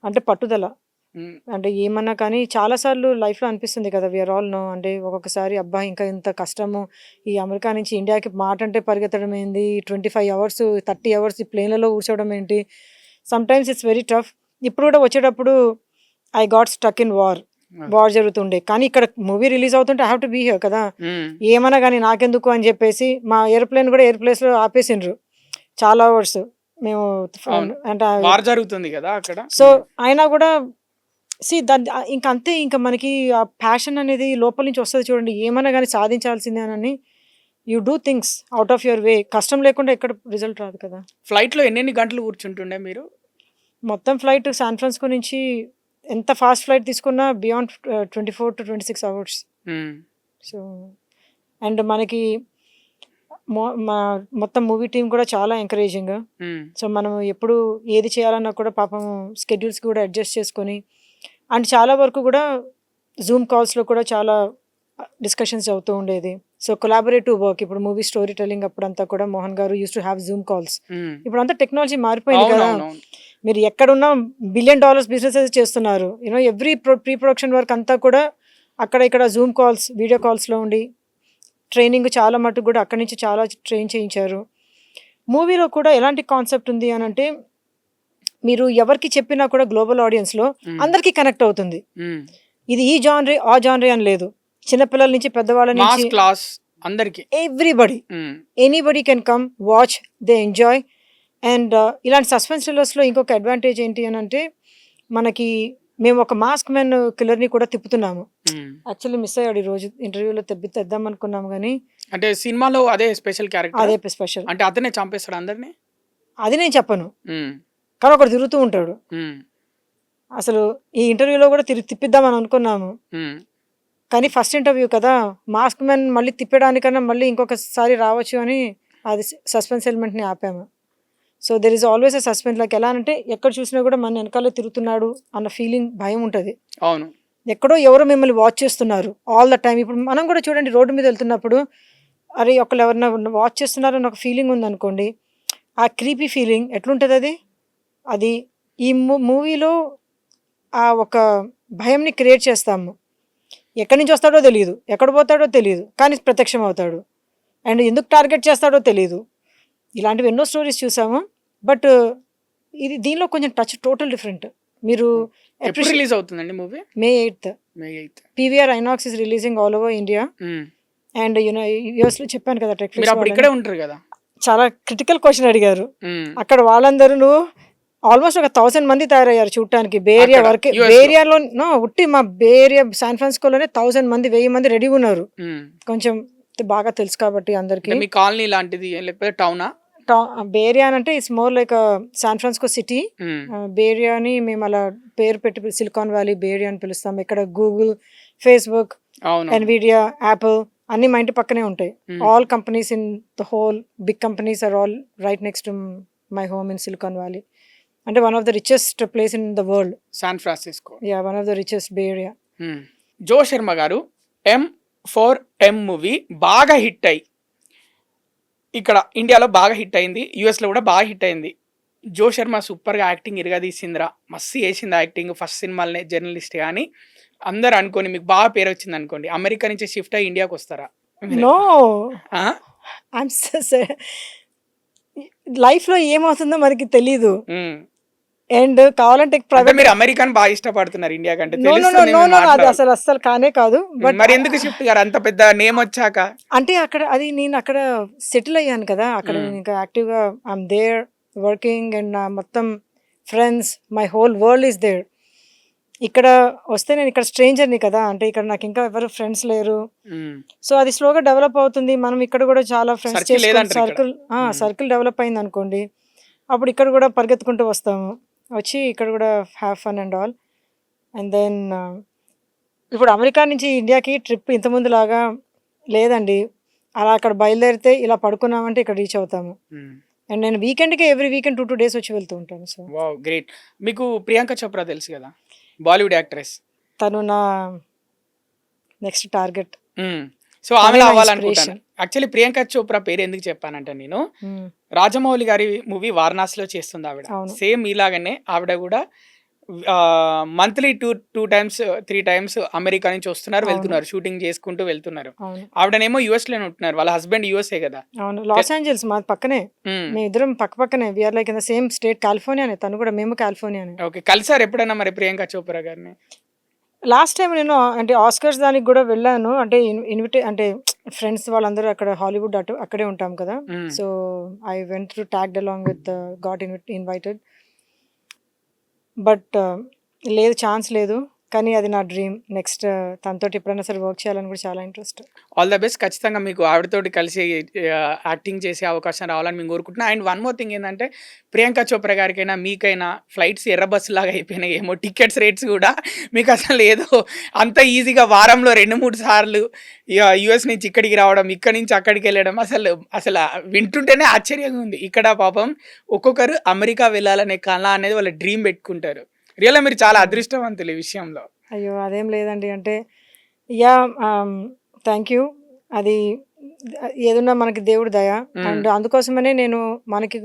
అంటే పట్టుదల. అంటే ఏమన్నా కానీ చాలాసార్లు లైఫ్లో అనిపిస్తుంది కదా, వీఆర్ ఆల్ నో. అంటే ఒక్కొక్కసారి అబ్బా ఇంకా ఇంత కష్టము, ఈ అమెరికా నుంచి ఇండియాకి మాట అంటే పరిగెత్తడం ఏంది, 25 hours 30 hours ఈ ప్లేన్లలో కూర్చోవడం ఏంటి. Sometimes it's very tough. ఇప్పుడు కూడా వచ్చేటప్పుడు I got stuck in war జరుగుతుండే, కానీ ఇక్కడ మూవీ రిలీజ్ అవుతుంటే I have to be here కదా. ఏమన్నా కానీ నాకెందుకు అని చెప్పేసి మా ఎయిర్ప్లేన్ కూడా ఎయిర్ లో ఆపేసిండ్రు చాలా అవర్స్. మేము అంటే జరుగుతుంది కదా అక్కడ. సో అయినా కూడా దాని ఇంకా అంతే. ఇంకా మనకి ఆ ప్యాషన్ అనేది లోపల నుంచి వస్తుంది చూడండి. ఏమన్నా కానీ సాధించాల్సిందే అని you do things out of your way. కష్టం లేకుండా ఎక్కడ రిజల్ట్ రాదు కదా. ఫ్లైట్లో ఎన్ని గంటలు కూర్చుంటుండే మీరు? మొత్తం ఫ్లైట్ శాన్ ఫ్రాన్సిస్కో నుంచి ఎంత ఫాస్ట్ ఫ్లైట్ తీసుకున్నా beyond 24 to 26 hours. So and మనకి మొత్తం మూవీ టీం కూడా చాలా ఎంకరేజింగ్. సో మనం ఎప్పుడు ఏది చేయాలన్నా కూడా పాపం స్కెడ్యూల్స్ కూడా అడ్జస్ట్ చేసుకొని, అండ్ చాలా వరకు కూడా జూమ్ కాల్స్లో కూడా చాలా డిస్కషన్స్ అవుతూ ఉండేది. So collaborative work. ఇప్పుడు మూవీ స్టోరీ టెల్లింగ్ అప్పుడంతా కూడా మోహన్ గారు use to have Zoom calls. ఇప్పుడు అంతా టెక్నాలజీ మారిపోయింది కదా. మీరు ఎక్కడున్నా $1 billion బిజినెస్ చేస్తున్నారు. You know every pre production work అంతా కూడా అక్కడ ఇక్కడ జూమ్ కాల్స్, వీడియో కాల్స్లో ఉండి ట్రైనింగ్ చాలా మటుకు కూడా అక్కడి నుంచి చాలా ట్రైన్ చేయించారు. మూవీలో కూడా ఎలాంటి కాన్సెప్ట్ ఉంది అని అంటే, మీరు ఎవరికి చెప్పినా కూడా గ్లోబల్ ఆడియన్స్లో అందరికీ కనెక్ట్ అవుతుంది. ఇది ఈ జానరే ఆ జానరే అని లేదు. చిన్నపిల్లల నుంచి పెద్దవాళ్ళ నుంచి అందరికి, everybody, anybody can come watch, they enjoy. And ఇలాంటి సస్పెన్స్ థ్రిల్లర్స్లో ఇంకొక అడ్వాంటేజ్ ఏంటి అని అంటే, మనకి మేము ఒక మాస్క్ మ్యాన్ కిల్లర్ని కూడా తిప్పుతున్నాము. యాక్చువల్లీ మిస్ అయ్యాడు ఈ రోజు ఇంటర్వ్యూలో, తెద్దాం అనుకున్నాము కానీ. అంటే సినిమాలో అదే స్పెషల్ క్యారెక్టర్, అదే స్పెషల్. అంటే అతనే చంపేస్తాడు అందరినీ? అది నేను చెప్పను, కానీ ఒకటి తిరుగుతూ ఉంటాడు. అసలు ఈ ఇంటర్వ్యూలో కూడా తిప్పిద్దామని అనుకున్నాము, కానీ ఫస్ట్ ఇంటర్వ్యూ కదా, మాస్క్ మ్యాన్ మళ్ళీ తిప్పడానికన్నా మళ్ళీ ఇంకొకసారి రావచ్చు అని అది సస్పెన్స్ ఎలిమెంట్ని ఆపాము. So there is always a suspense. Like ఎలా అంటే ఎక్కడ చూసినా కూడా మన వెనకాలే తిరుగుతున్నాడు అన్న ఫీలింగ్, భయం ఉంటుంది. అవును, ఎక్కడో ఎవరో మిమ్మల్ని వాచ్ చేస్తున్నారు ఆల్ ద టైమ్. ఇప్పుడు మనం కూడా చూడండి, రోడ్డు మీద వెళ్తున్నప్పుడు అరే ఒకళ్ళు ఎవరన్నా వాచ్ చేస్తున్నారు అని ఒక ఫీలింగ్ ఉందనుకోండి, ఆ క్రీపీ ఫీలింగ్ ఎట్లుంటుంది అది ఈ మూవీలో ఆ ఒక భయంని క్రియేట్ చేస్తాము. ఎక్కడి నుంచి వస్తాడో తెలియదు, ఎక్కడ పోతాడో తెలియదు, కానీ ప్రత్యక్షం అవుతాడు. అండ్ ఎందుకు టార్గెట్ చేస్తాడో తెలియదు. ఇలాంటివి ఎన్నో స్టోరీస్ చూసాము, బట్ ఇది దీనిలో కొంచెం టచ్ టోటల్ డిఫరెంట్. మీరు రిలీజ్ అవుతుందండి movie May 8th. PVR INOX is releasing all over India. And US లో చెప్పాను కదా, ఇక్కడే ఉంటారు కదా. చాలా క్రిటికల్ క్వశ్చన్ అడిగారు. అక్కడ వాళ్ళందరూ ఆల్మోస్ట్ ఒక 1000 మంది తయారయ్యారు చూడటానికి. బేరియా వరకు, బేరియాలో ఉట్టి మా బేరియా శాన్ ఫ్రాన్సిస్కోలోనే 1000 మంది 1000 మంది రెడీగా ఉన్నారు. కొంచెం బాగా తెలుసు కాబట్టి అందరికి. కాలనీ లాంటిది లేకపోతే బే ఏరియా అంటే it's more like San Francisco city. Bay area అని మేము అలా పేరు పెట్టి సిలికాన్ వ్యాలీ బే ఏరియా అని పిలుస్తాం. ఇక్కడ గూగుల్, ఫేస్బుక్, ఎన్విడియా, యాపిల్ అన్ని మా ఇంటి పక్కనే ఉంటాయి. All companies in the whole big companies are all right next to my home in Silicon Valley. అంటే one of the richest place in the world, San Francisco. Yeah, one of the richest bay area. Jo Sharma garu M4M movie బాగా hit అయ్యి ఇక్కడ ఇండియాలో బాగా hit అయింది, యూఎస్లో కూడా బాగా హిట్ అయింది. జో శర్మ సూపర్గా యాక్టింగ్ ఇరగదీసిందిరా, మస్తు చేసింది యాక్టింగ్, ఫస్ట్ సినిమాలనే జర్నలిస్ట్ కానీ అందరు అనుకోని మీకు బాగా పేరు వచ్చింది అనుకోండి, అమెరికా నుంచి షిఫ్ట్ అయ్యి ఇండియాకి వస్తారా? నో, లైఫ్లో ఏమవుతుందో మనకి తెలీదు. అండ్ కావాలంటే మీరు అమెరికన్ బాగా ఇష్టపడుతున్నారు ఇండియా కంటే. అది అసలు కానే కాదు. బట్ మరి ఎందుకు షిఫ్ట్ గారు అంత పెద్ద నేమ్ వచ్చాక? అంటే అక్కడ అది నేను అక్కడ సెటిల్ అయ్యాను కదా, అక్కడ నేను ఇంకా యాక్టివ్గా ఐఎమ్ దేర్ వర్కింగ్ అండ్ నా మొత్తం friends, my whole world is there. ఇక్కడ వస్తే నేను ఇక్కడ స్ట్రేంజర్ని కదా, అంటే ఇక్కడ నాకు ఇంకా ఎవరు ఫ్రెండ్స్ లేరు. సో అది స్లోగా డెవలప్ అవుతుంది. మనం ఇక్కడ కూడా చాలా ఫ్రెండ్స్ చేసుకుని సర్కిల్ డెవలప్ అయింది అనుకోండి, అప్పుడు ఇక్కడ కూడా పరిగెత్తుకుంటూ వస్తాము, వచ్చి ఇక్కడ కూడా have fun and all. And then ఇప్పుడు అమెరికా నుంచి ఇండియాకి ట్రిప్ ఇంతకుముందు లాగా లేదండి. అలా అక్కడ బయలుదేరితే ఇలా పడుకున్నామంటే ఇక్కడ రీచ్ అవుతాము. అండ్ నేను వీకెండ్కి ఎవ్రీ వీకెండ్ 2 days వచ్చి వెళ్తూ ఉంటాను. So wow, great. మీకు ప్రియాంక చోప్రా తెలుసు కదా, బాలీవుడ్ యాక్ట్రెస్. తను నా నెక్స్ట్ టార్గెట్. సో ఆమె అవ్వాలనుకుంటాను. యాక్చువల్లీ ప్రియాంక చోప్రా పేరు ఎందుకు చెప్పానంటే, నేను రాజమౌళి గారి మూవీ వారణాసిలో చేస్తుంది ఆవిడ. సేమ్ ఇలాగనే ఆవిడ కూడా మంత్లీ 2 times 3 times అమెరికా నుంచి వస్తున్నారు, వెళ్తున్నారు, షూటింగ్ చేసుకుంటూ వెళ్తున్నారు. ఆవిడనేమో యుఎస్ లోనే ఉంటున్నారు, వాళ్ళ హస్బెండ్ యుఎస్ఏ కదా. అవును, లాస్ ఏంజల్స్ మా పక్కనే, మేము ఇద్దరం పక్కనే, we are like in the same state, కాలిఫోర్నియానే, తను కూడా, మేము కాలిఫోర్నియానే. ఓకే, కలిసారు ఎప్పుడైనా మరి ప్రియాంక చోప్రా గారిని? లాస్ట్ టైం నేను అంటే ఆస్కర్స్ దానికి కూడా వెళ్ళాను, అంటే అంటే ఫ్రెండ్స్ వాళ్ళందరూ అక్కడ హాలీవుడ్ అక్కడే ఉంటాం కదా. So I went to tagged along with got invited. But లేదు, ఛాన్స్ లేదు. కానీ అది నా డ్రీమ్. నెక్స్ట్ తనతో ఎప్పుడైనా సరే వర్క్ చేయాలని కూడా చాలా ఇంట్రెస్ట్. All the best. ఖచ్చితంగా మీకు ఆవిడతోటి కలిసి యాక్టింగ్ చేసే అవకాశం రావాలని మేము కోరుకుంటున్నాం. అండ్ వన్ మోర్ థింగ్ ఏంటంటే, ప్రియాంక చోప్రా గారికైనా మీకైనా ఫ్లైట్స్ ఎర్ర బస్సు లాగా అయిపోయినాయి ఏమో, టికెట్స్ రేట్స్ కూడా. మీకు అసలు ఏదో అంత ఈజీగా వారంలో 2-3 సార్లు యుఎస్ నుంచి ఇక్కడికి రావడం, ఇక్కడి నుంచి అక్కడికి వెళ్ళడం, అసలు వింటుంటేనే ఆశ్చర్యంగా ఉంది. ఇక్కడ పాపం ఒక్కొక్కరు అమెరికా వెళ్ళాలనే కళ అనేది వాళ్ళ డ్రీమ్ పెట్టుకుంటారు. రియల్గా మీరు చాలా అదృష్టవంతులు ఈ విషయంలో. అయ్యో, అదేం లేదండి. అంటే యా, థ్యాంక్ యూ. అది ఏదన్నా మనకి దేవుడి దయ. అండ్ అందుకోసమనే నేను మనకి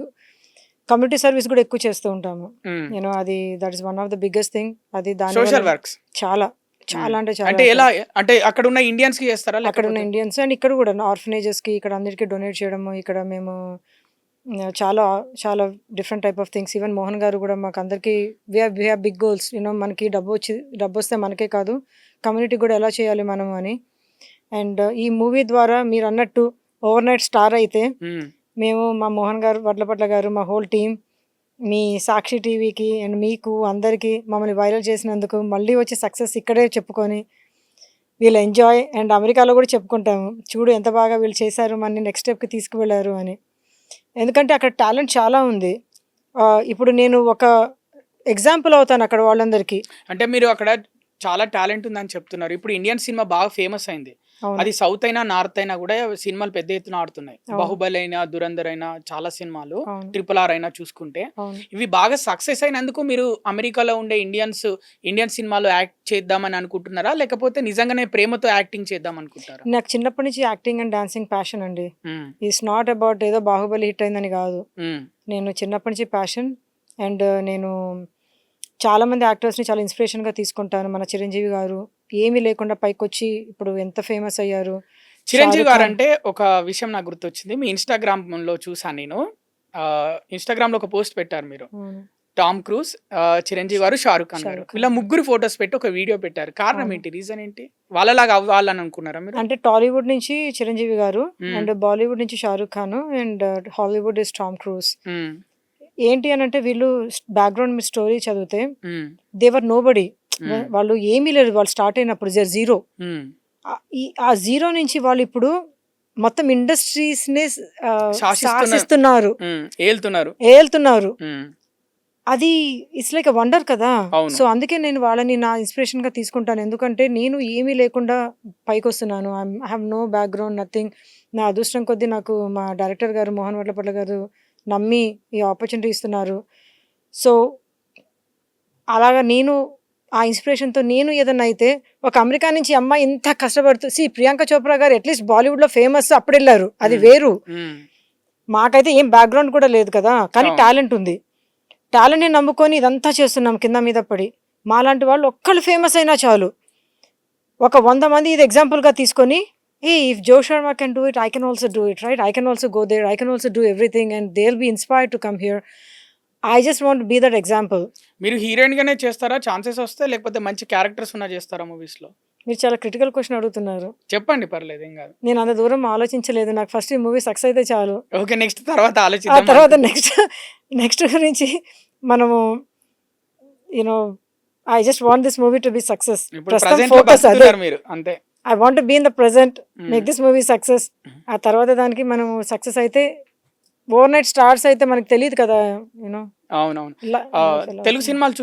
కమ్యూనిటీ సర్వీస్ కూడా ఎక్కువ చేస్తూ ఉంటాము. నేను అది that is one of the biggest thing. అది దాని సోషల్ వర్క్స్ చాలా అంటే చాలా. అంటే ఎలా, అంటే అక్కడ ఉన్న ఇండియన్స్ కి చేస్తారా? అక్కడ ఉన్న ఇండియన్స్ అండ్ ఇక్కడ కూడా ఆర్ఫనేజెస్ కి, ఇక్కడ అందరికీ డొనేట్ చేయడము. ఇక్కడ మేము చాలా చాలా different type of things. Even Mohan గారు కూడా మాకు అందరికీ we have big goals. You know, మనకి డబ్బు వస్తే మనకే కాదు, కమ్యూనిటీ కూడా ఎలా చేయాలి మనం అని. అండ్ ఈ మూవీ ద్వారా మీరు అన్నట్టు ఓవర్ నైట్ స్టార్ అయితే, మేము మా మోహన్ గారు, వడ్లపట్ల గారు, మా హోల్ టీమ్, మీ సాక్షి టీవీకి అండ్ మీకు అందరికీ మమ్మల్ని వైరల్ చేసినందుకు మళ్ళీ వచ్చి సక్సెస్ ఇక్కడే చెప్పుకొని వీళ్ళు ఎంజాయ్. అండ్ అమెరికాలో కూడా చెప్పుకుంటాము, చూడు ఎంత బాగా వీళ్ళు చేశారు, మనని నెక్స్ట్ స్టెప్కి తీసుకువెళ్ళారు అని. ఎందుకంటే అక్కడ టాలెంట్ చాలా ఉంది. ఇప్పుడు నేను ఒక ఎగ్జాంపుల్ అవుతాను అక్కడ వాళ్ళందరికీ. అంటే మీరు అక్కడ చాలా టాలెంట్ ఉందని చెప్తున్నారు. ఇప్పుడు ఇండియన్ సినిమా బాగా ఫేమస్ అయింది. అది సౌత్ అయినా నార్త్ అయినా కూడా సినిమాలు పెద్ద ఎత్తున ఆడుతున్నాయి. బాహుబలి అయినా, దురంధర్ అయినా, చాలా సినిమాలు, RRR అయినా చూసుకుంటే ఇవి బాగా సక్సెస్ అయినందుకు మీరు అమెరికాలో ఉండే ఇండియన్ సినిమాలో యాక్ట్ చేద్దామని అనుకుంటున్నారా, లేకపోతే నిజంగానే ప్రేమతో యాక్టింగ్ చేద్దాం అనుకుంటారా? నాకు చిన్నప్పటి నుంచి యాక్టింగ్ అండ్ డాన్సింగ్ ప్యాషన్ అండి. ఇట్స్ నాట్ అబౌట్ ఏదో బాహుబలి హిట్ అయిందని కాదు. నేను చిన్నప్పటి నుంచి ప్యాషన్. అండ్ నేను చాలా మంది యాక్టర్స్ని చాలా ఇన్స్పిరేషన్గా తీసుకుంటాను. మన చిరంజీవి గారు ఏమీ లేకుండా పైకొచ్చి ఇప్పుడు ఎంత ఫేమస్ అయ్యారు. చిరంజీవి గారు అంటే ఒక విషయం నాకు గుర్తొచ్చింది. మీ ఇన్స్టాగ్రామ్లో చూసాను నేను. ఇన్స్టాగ్రామ్లో ఒక పోస్ట్ పెట్టారు మీరు. టామ్ క్రూజ్, చిరంజీవి గారు, షారుఖ్ ఖాన్ గారు, ఇలా ముగ్గురు ఫొటోస్ పెట్టి ఒక వీడియో పెట్టారు. కారణం ఏంటి, రీజన్ ఏంటి? వాళ్ళలాగా అవ్వాలని అనుకున్నారా మీరు? అంటే టాలీవుడ్ నుంచి చిరంజీవి గారు, అండ్ బాలీవుడ్ నుంచి Shahrukh Khan, and Hollywood is Tom cruise. ఏంటి అని అంటే, వీళ్ళు బ్యాక్గ్రౌండ్ స్టోరీ చదివితే దేవర్ నోబడి. వాళ్ళు ఏమీ లేరు, వాళ్ళు స్టార్ట్ అయినప్పుడు జీరో. ఆ జీరో నుంచి వాళ్ళు ఇప్పుడు మొత్తం ఇండస్ట్రీస్‌నే శాసిస్తున్న శాసిస్తున్నారు. ఏలుతున్నారు. ఏలుతున్నారు. హ్మ్. అది ఇట్స్ లైక్ ఎ వండర్ కదా! అవును. సో, అందుకే నేను వాళ్ళని నా ఇన్‌స్పిరేషన్‌గా తీసుకుంటాను. ఎందుకంటే నేను ఏమీ లేకుండా పైకొస్తున్నాను. I have no background nothing. నా అదృష్టం కొద్దీ నాకు మా డైరెక్టర్ గారు మోహన్ వడ్లపట్ల గారు నమ్మి ఈ ఆపర్చునిటీ ఇస్తున్నారు. సో, అలాగా నేను ఆ ఇన్‌స్పిరేషన్‌తో నేను ఏదన్నా అయితే ఒక అమెరికా నుంచి ఈ అమ్మాయి ఇంత కష్టపడుతూ ప్రియాంక చోప్రా గారు అట్‌లీస్ట్ బాలీవుడ్‌లో ఫేమస్ అప్పుడెళ్లారు. అది హ్మ్. వేరు. హ్మ్. మాకైతే ఏం బ్యాక్‌గ్రౌండ్ కూడా లేదు కదా! కానీ అవును. టాలెంట్ ఉంది. టాలెంట్‌ని నమ్ముకొని ఇదంతా చేస్తున్నాం కింద మీద పడి. మాలాంటి వాళ్ళు ఒక్కళ్ళు ఫేమస్ అయినా చాలు. ఒక 100 మంది ఇది ఎగ్జాంపుల్‌గా తీసుకొని, if Joe Sharma can do it, I can also do it right. I can also go there. I can also do everything and they will be inspired to come here. I just want to be that example. మీరు హీరోయిన్‌గానే చేస్తారా? Chances వస్తే లేకపోతే మంచి characters ఉన్న చేస్తారా మూవీస్‌లో? మీరు చాలా క్రిటికల్ క్వెషన్ అడుగుతున్నారు. చెప్పండి పర్లేదు ఏం కాదు. నేను అంత దూరం ఆలోచించలేదు. నాకు ఫస్ట్ ఈ మూవీ సక్సెస్ అయితే చాలు. ఓకే. నెక్స్ట్ తర్వాత ఆ ఆలోచిద్దాం తర్వాత అనుకుంటున్నా. నెక్స్ట్ గురించి మనము you know I just want this movie to be success. ఇప్పుడు ప్రస్తుతం ప్రెజెంట్‌లో ఫోకస్ అదే. బతుకుతున్నారు మీరు అంతే. I want to be in the present. Hmm. Make this movie success. ఆ తర్వాత దానికి మనం సక్సెస్ అయితే ఓవర్ నైట్ స్టార్స్ అయితే మనకు తెలీదు కదా! యూనో అవునవును. ఇలా లైఫ్ ఎలా తెలుగు అవుతుంది. సినిమాలు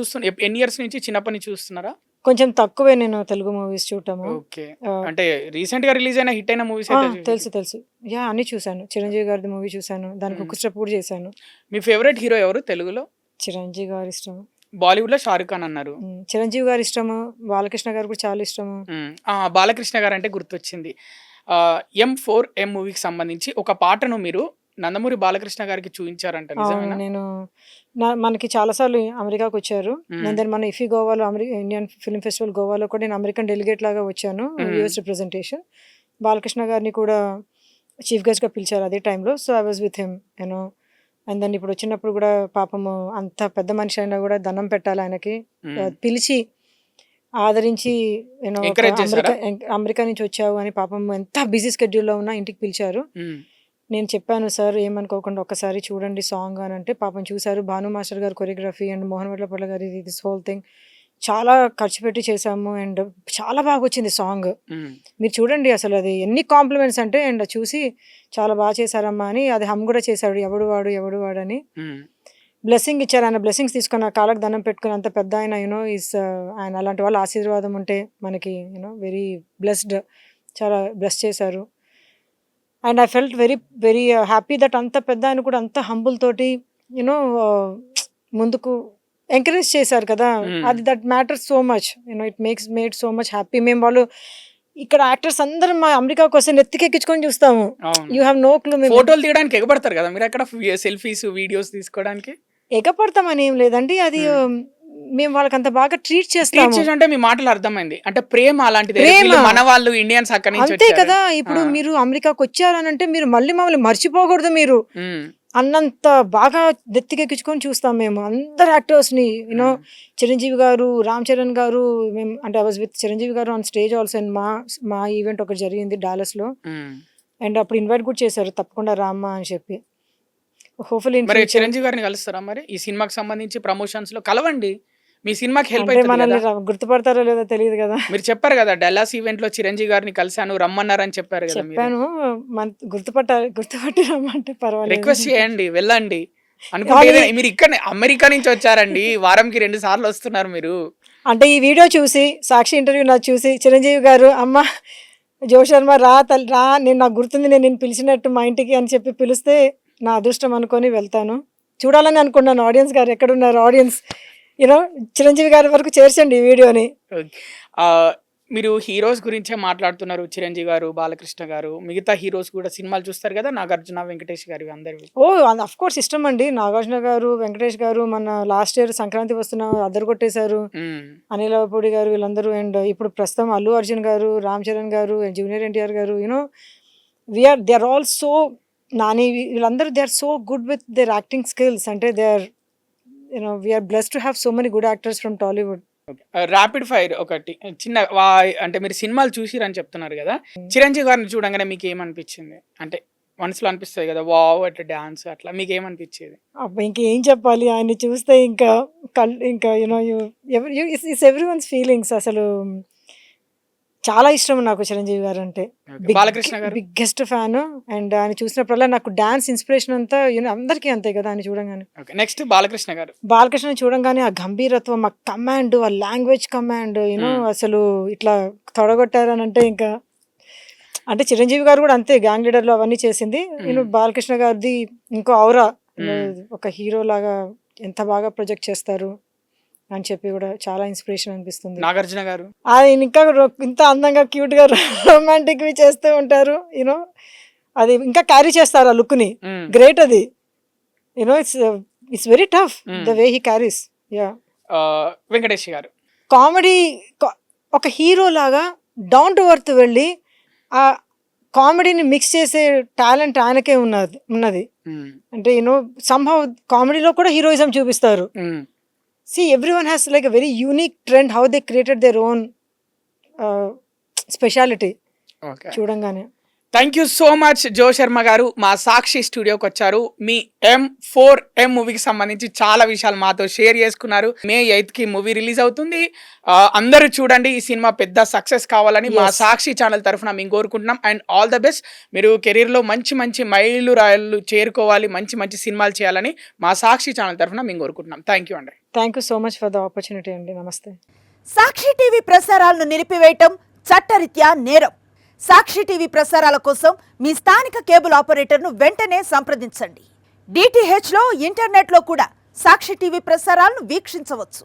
ఎన్ని ఇయర్స్ నుంచి చిన్నప్పటి నుంచి చూస్తున్నారా? కొంచెం తక్కువే నేను తెలుగు మూవీస్ చూడటము. ఓకే. ఆహ్, అంటే రీసెంట్‌గా రిలీజ్ అయిన హిట్ అయిన మూవీస్ అయితే తెలుసు తెలుసు. యాహ్! అన్నీ చూసాను. చిరంజీవి గారిది మూవీ చూసాను. దానికి హ్మ్. కుక్కు స్టెప్ కూడా చేశాను. మీ ఫేవరెట్ హీరో ఎవరు తెలుగులో? చిరంజీవి గారి ఇష్టము. బాలీవుడ్‌లో 'షారుఖ్ ఖాన్' అన్నారు. చిరంజీవి గారి ఇష్టము. బాలకృష్ణ గారు కూడా చాలా ఇష్టము. బాలకృష్ణ గారంటే గుర్తొచ్చింది. 'ఎం4 మూవీకి సంబంధించి ఒక పాటను మీరు నందమూరి బాలకృష్ణ గారికి చూయించారంట అవును. నిజమేనా? నేను మనకి చాలా సార్లు అమెరికాకొచ్చారు. హ్మ్. నేను మన ఇఫీ గోవాలో ఇండియన్ ఫిల్మ్ ఫెస్టివల్ గోవాలో కూడా నేను అమెరికన్ డెలిగేట్ లాగా వచ్చాను. హ్మ్. US representation. బాలకృష్ణ గారిని కూడా చీఫ్ గెస్ట్‌గా పిలిచారు అదే టైంలో. So, I was with him and then ఇప్పుడు వచ్చినప్పుడు కూడా పాపము అంత పెద్ద మనిషి అయినా కూడా దండం పెట్టాలి ఆయనకి. హ్మ్. పిలిచి ఆదరించి ఒక ఎంకరేజ్ చేసారా? అమెరికా నుంచి వచ్చావు అని పాపం ఎంత బిజీ స్కెడ్యూల్‌లో ఉన్నా ఇంటికి పిలిచారు. హ్మ్. నేను చెప్పాను సార్ ఏమనుకోకుండా ఒక్కసారి చూడండి సాంగ్ అని అంటే పాపం చూసారు. భాను మాస్టర్ గారు కొరియోగ్రఫీ అండ్ మోహన్ వడ్లపట్ల గారి దిస్ హోల్ థింగ్ చాలా ఖర్చు పెట్టి చేశాము అండ్ చాలా బాగా వచ్చింది సాంగ్. హ్మ్. మీరు చూడండి అసలు అది ఎన్ని కాంప్లిమెంట్స్ అంటే అండ్ చూసి చాలా బాగా చేశారమ్మా అని అది హమ్ కూడా చేశాడు. ఎవడు వాడు ఎవడు వాడు అని హ్మ్. బ్లెస్సింగ్ ఇచ్చారు. ఆయన బ్లెస్సింగ్స్ తీసుకొని ఆ కాళ్ళకి దండం పెట్టుకొని అంత పెద్ద ఆయన ఆయన అలాంటి వాళ్ళ ఆశీర్వాదం ఉంటే మనకి వెరీ బ్లెస్డ్. చాలా బ్లెస్ చేశారు. And I felt very very happy that అంత పెద్ద ఆయన కూడా అంత హంబుల్ తోటి యూనో ముందుకు ఎంకరేజ్ చేశారు కదా! హ్మ్. అది that matters so much. It made so much happy. మేము వాళ్ళు ఇక్కడ యాక్టర్స్ అందరం మా అమెరికాకొస్తే నెత్తికెక్కించుకొని చూస్తాము. అవును. You have no clue. మేము ఫోటోలు తీయడానికి ఎగబడతారు కదా! మీరక్కడ సెల్ఫీస్, వీడియోస్ తీసుకోవడానికి? ఎగపడతామని ఏం లేదండి. అది హ్మ్. మేము వాళ్ళకంత బాగా ట్రీట్ ట్రీట్ చేస్తాము. చేసి అంటే మీ మాటలు అర్థమైంది. అంటే ప్రేమ అలాంటిది. ప్రేమ. వీళ్ళు మన వాళ్ళు ఇండియన్స్ అక్కడి నుంచి అంతే వచ్చారు. కదా! ఆ! ఇప్పుడు మీరు అమెరికాకొచ్చారనంటే మీరు మళ్ళీ మమ్మల్ని మర్చిపోకూడదు మీరు. హ్మ్. అన్నంత బాగా నెత్తికెక్కించుకొని చూస్తాం మేము. అందరు యాక్టర్స్‌ని హ్మ్. చిరంజీవి గారు, రామ్ చరణ్ గారు అంటే ఐ వాస్ విత్ చిరంజీవి గారు ఆన్ స్టేజ్ ఆల్సో అండ్ మా ఈవెంట్ ఒకటి జరిగింది డాలస్‌లో. హ్మ్. అండ్ అప్పుడు ఇన్వైట్ కూడా చేశారు. తప్పకుండా రామ్మా అని చెప్పి. హోప్‌ఫుల్లీ ఇన్ మరి ఫ్యూచర్ చిరంజీవి గారిని కలుస్తారా మరి? ఈ సినిమాకి సంబంధించి ప్రమోషన్స్‌లో కలవండి. మీ సినిమాకి హెల్ప్ అంటే అయితది మనల్ని గదా! గుర్తుపడతారో లేదో తెలీదు గదా! మీరు చెప్పారు గదా! డల్లాస్ ఈవెంట్‌లో చిరంజీవి గారిని కలిసాను రమ్మన్నారని చెప్పారు గదా మీరే. చెప్పాను. గుర్తుపట్టి రమ్మంటే పర్వాలేదు. రిక్వెస్ట్ చేయండి. వెళ్ళండి. అనుకుంటే వాళ్ళు ఏదైనా మీరు ఇక్కడనే అమెరికా నుంచి వచ్చారండి. వారంకి 2 సార్లు వస్తున్నారు మీరు. అంటే ఈ వీడియో చూసి, సాక్షి ఇంటర్వ్యూ నాది చూసి చిరంజీవి గారు "అమ్మ జో శర్మ రా తల్లి రా నాకు గుర్తుంది నేను నిన్ను పిలిచినట్టు మా ఇంటికి" అని చెప్పి పిలిస్తే నా అదృష్టం అనుకోని వెళ్తాను. చూడాలని అనుకున్నాను ఆడియన్స్ గారు ఎక్కడున్నారు ఆడియన్స్ చిరంజీవి గారి వరకు చేర్చండి ఈ వీడియోని. ఓకే. మీరు హీరోస్ గురించే మాట్లాడుతున్నారు. చిరంజీవి గారు, బాలకృష్ణ గారు, మిగతా హీరోస్ కూడా సినిమాలు చూస్తారు గదా! నాగార్జున, వెంకటేష్ గారివి అందరివి. ఆఫ్‌కోర్స్ ఇష్టమండి. నాగార్జున గారు, వెంకటేష్ గారు మొన్న లాస్ట్ ఇయర్ సంక్రాంతి వస్తున్న అదరగొట్టేశారు. హ్మ్. అనిల్ రావిపూడి గారు వీళ్ళందరూ అండ్ ఇప్పుడు ప్రస్తుతం అల్లు అర్జున్ గారు, రామ్ చరణ్ గారు, junior NTR garu they are all so Nani వీళ్ళందరూ they are so good with their acting skills. అంటే they are we are blessed to have so many good actors from Tollywood. Rapid fire ఒకటి చిన్న అంటే మీరు సినిమాలు చూసిరని చెప్తున్నారు గదా! చిరంజీవి గారిని చూడంగానే మీకేమనిపించింది? అంటే మనసులో అనిపిస్తది గదా! వావ్! అట్లా డాన్స్ అట్లా మీకేమనిపించేది? అబ్బా! ఇంకేం చెప్పాలి ఆయన్ని చూస్తే ఇంకా ఇంకా ఇట్స్ ఎవ్రీవన్స్ ఫీలింగ్స్ అసలు చాలా ఇష్టం నాకు చిరంజీవి గారు అంటే. బాలకృష్ణ గారు బిగ్గెస్ట్ ఫ్యాన్. అండ్ ఆయన చూసినప్పుడల్లా నాకు డాన్స్ ఇన్స్పిరేషన్ అంతా అందరికీ అంతే కదా ఆయన చూడంగానే. నెక్స్ట్ బాలకృష్ణ గారు. బాలకృష్ణ చూడంగానే ఆ గంభీరత్వం, ఆ కమాండ్, ఆ లాంగ్వేజ్ కమాండ్ అసలు ఇట్లా తొడగొట్టారని అంటే ఇంకా అంటే చిరంజీవి గారు కూడా అంతే గ్యాంగ్ లీడర్ లో అవన్నీ చేసింది. బాలకృష్ణ గారిది ఇంకో ఔరా, ఒక హీరో లాగా ఎంత బాగా ప్రొజెక్ట్ చేస్తారు అని చెప్పి కూడా చాలా ఇన్స్పిరేషన్ అనిపిస్తుంది. నాగార్జున గారు ఆయన ఇంకా ఇంత అందంగా క్యూట్ గా రొమాంటిక్ వి చేస్తూ ఉంటారు. అది ఇంకా క్యారీ చేస్తారు ఆ లుక్ ని. గ్రేట్ అది. It's very tough the way he carries. Yeah. Venkatesh గారు కామెడీ ఒక హీరో లాగా డౌన్ టు ఎర్త్ వెళ్ళి ఆ కామెడీని మిక్స్ చేసే టాలెంట్ ఆయనకే ఉన్నది. అంటే సంహౌ కామెడీలో కూడా హీరోయిజం చూపిస్తారు. See, everyone has like a very unique trend how they created their own speciality. Okay, చూడంగానే. థ్యాంక్ యూ సో మచ్ జో శర్మ గారు మా సాక్షి స్టూడియోకి వచ్చారు. మీ M4M మూవీకి సంబంధించి చాలా విషయాలు మాతో షేర్ చేసుకున్నారు. May 8th మూవీ రిలీజ్ అవుతుంది. అందరూ చూడండి. ఈ సినిమా పెద్ద సక్సెస్ కావాలని మా సాక్షి ఛానల్ తరఫున మేము కోరుకుంటున్నాం. And all the best. మీరు కెరీర్లో మంచి మంచి మైలురాళ్ళు చేరుకోవాలి, మంచి మంచి సినిమాలు చేయాలని మా సాక్షి ఛానల్ తరఫున మేము కోరుకుంటున్నాం. థ్యాంక్ యూ అండి. Thank you so much for the opportunity అండి. నమస్తే. సాక్షి టీవీ ప్రసారాలను నిలిపివేయటం చట్టరీత్యా నేరం. సాక్షి టీవీ ప్రసారాల కోసం మీ స్థానిక కేబుల్ ఆపరేటర్ను వెంటనే సంప్రదించండి. DTHలో ఇంటర్నెట్లో కూడా సాక్షి టీవీ ప్రసారాలను వీక్షించవచ్చు.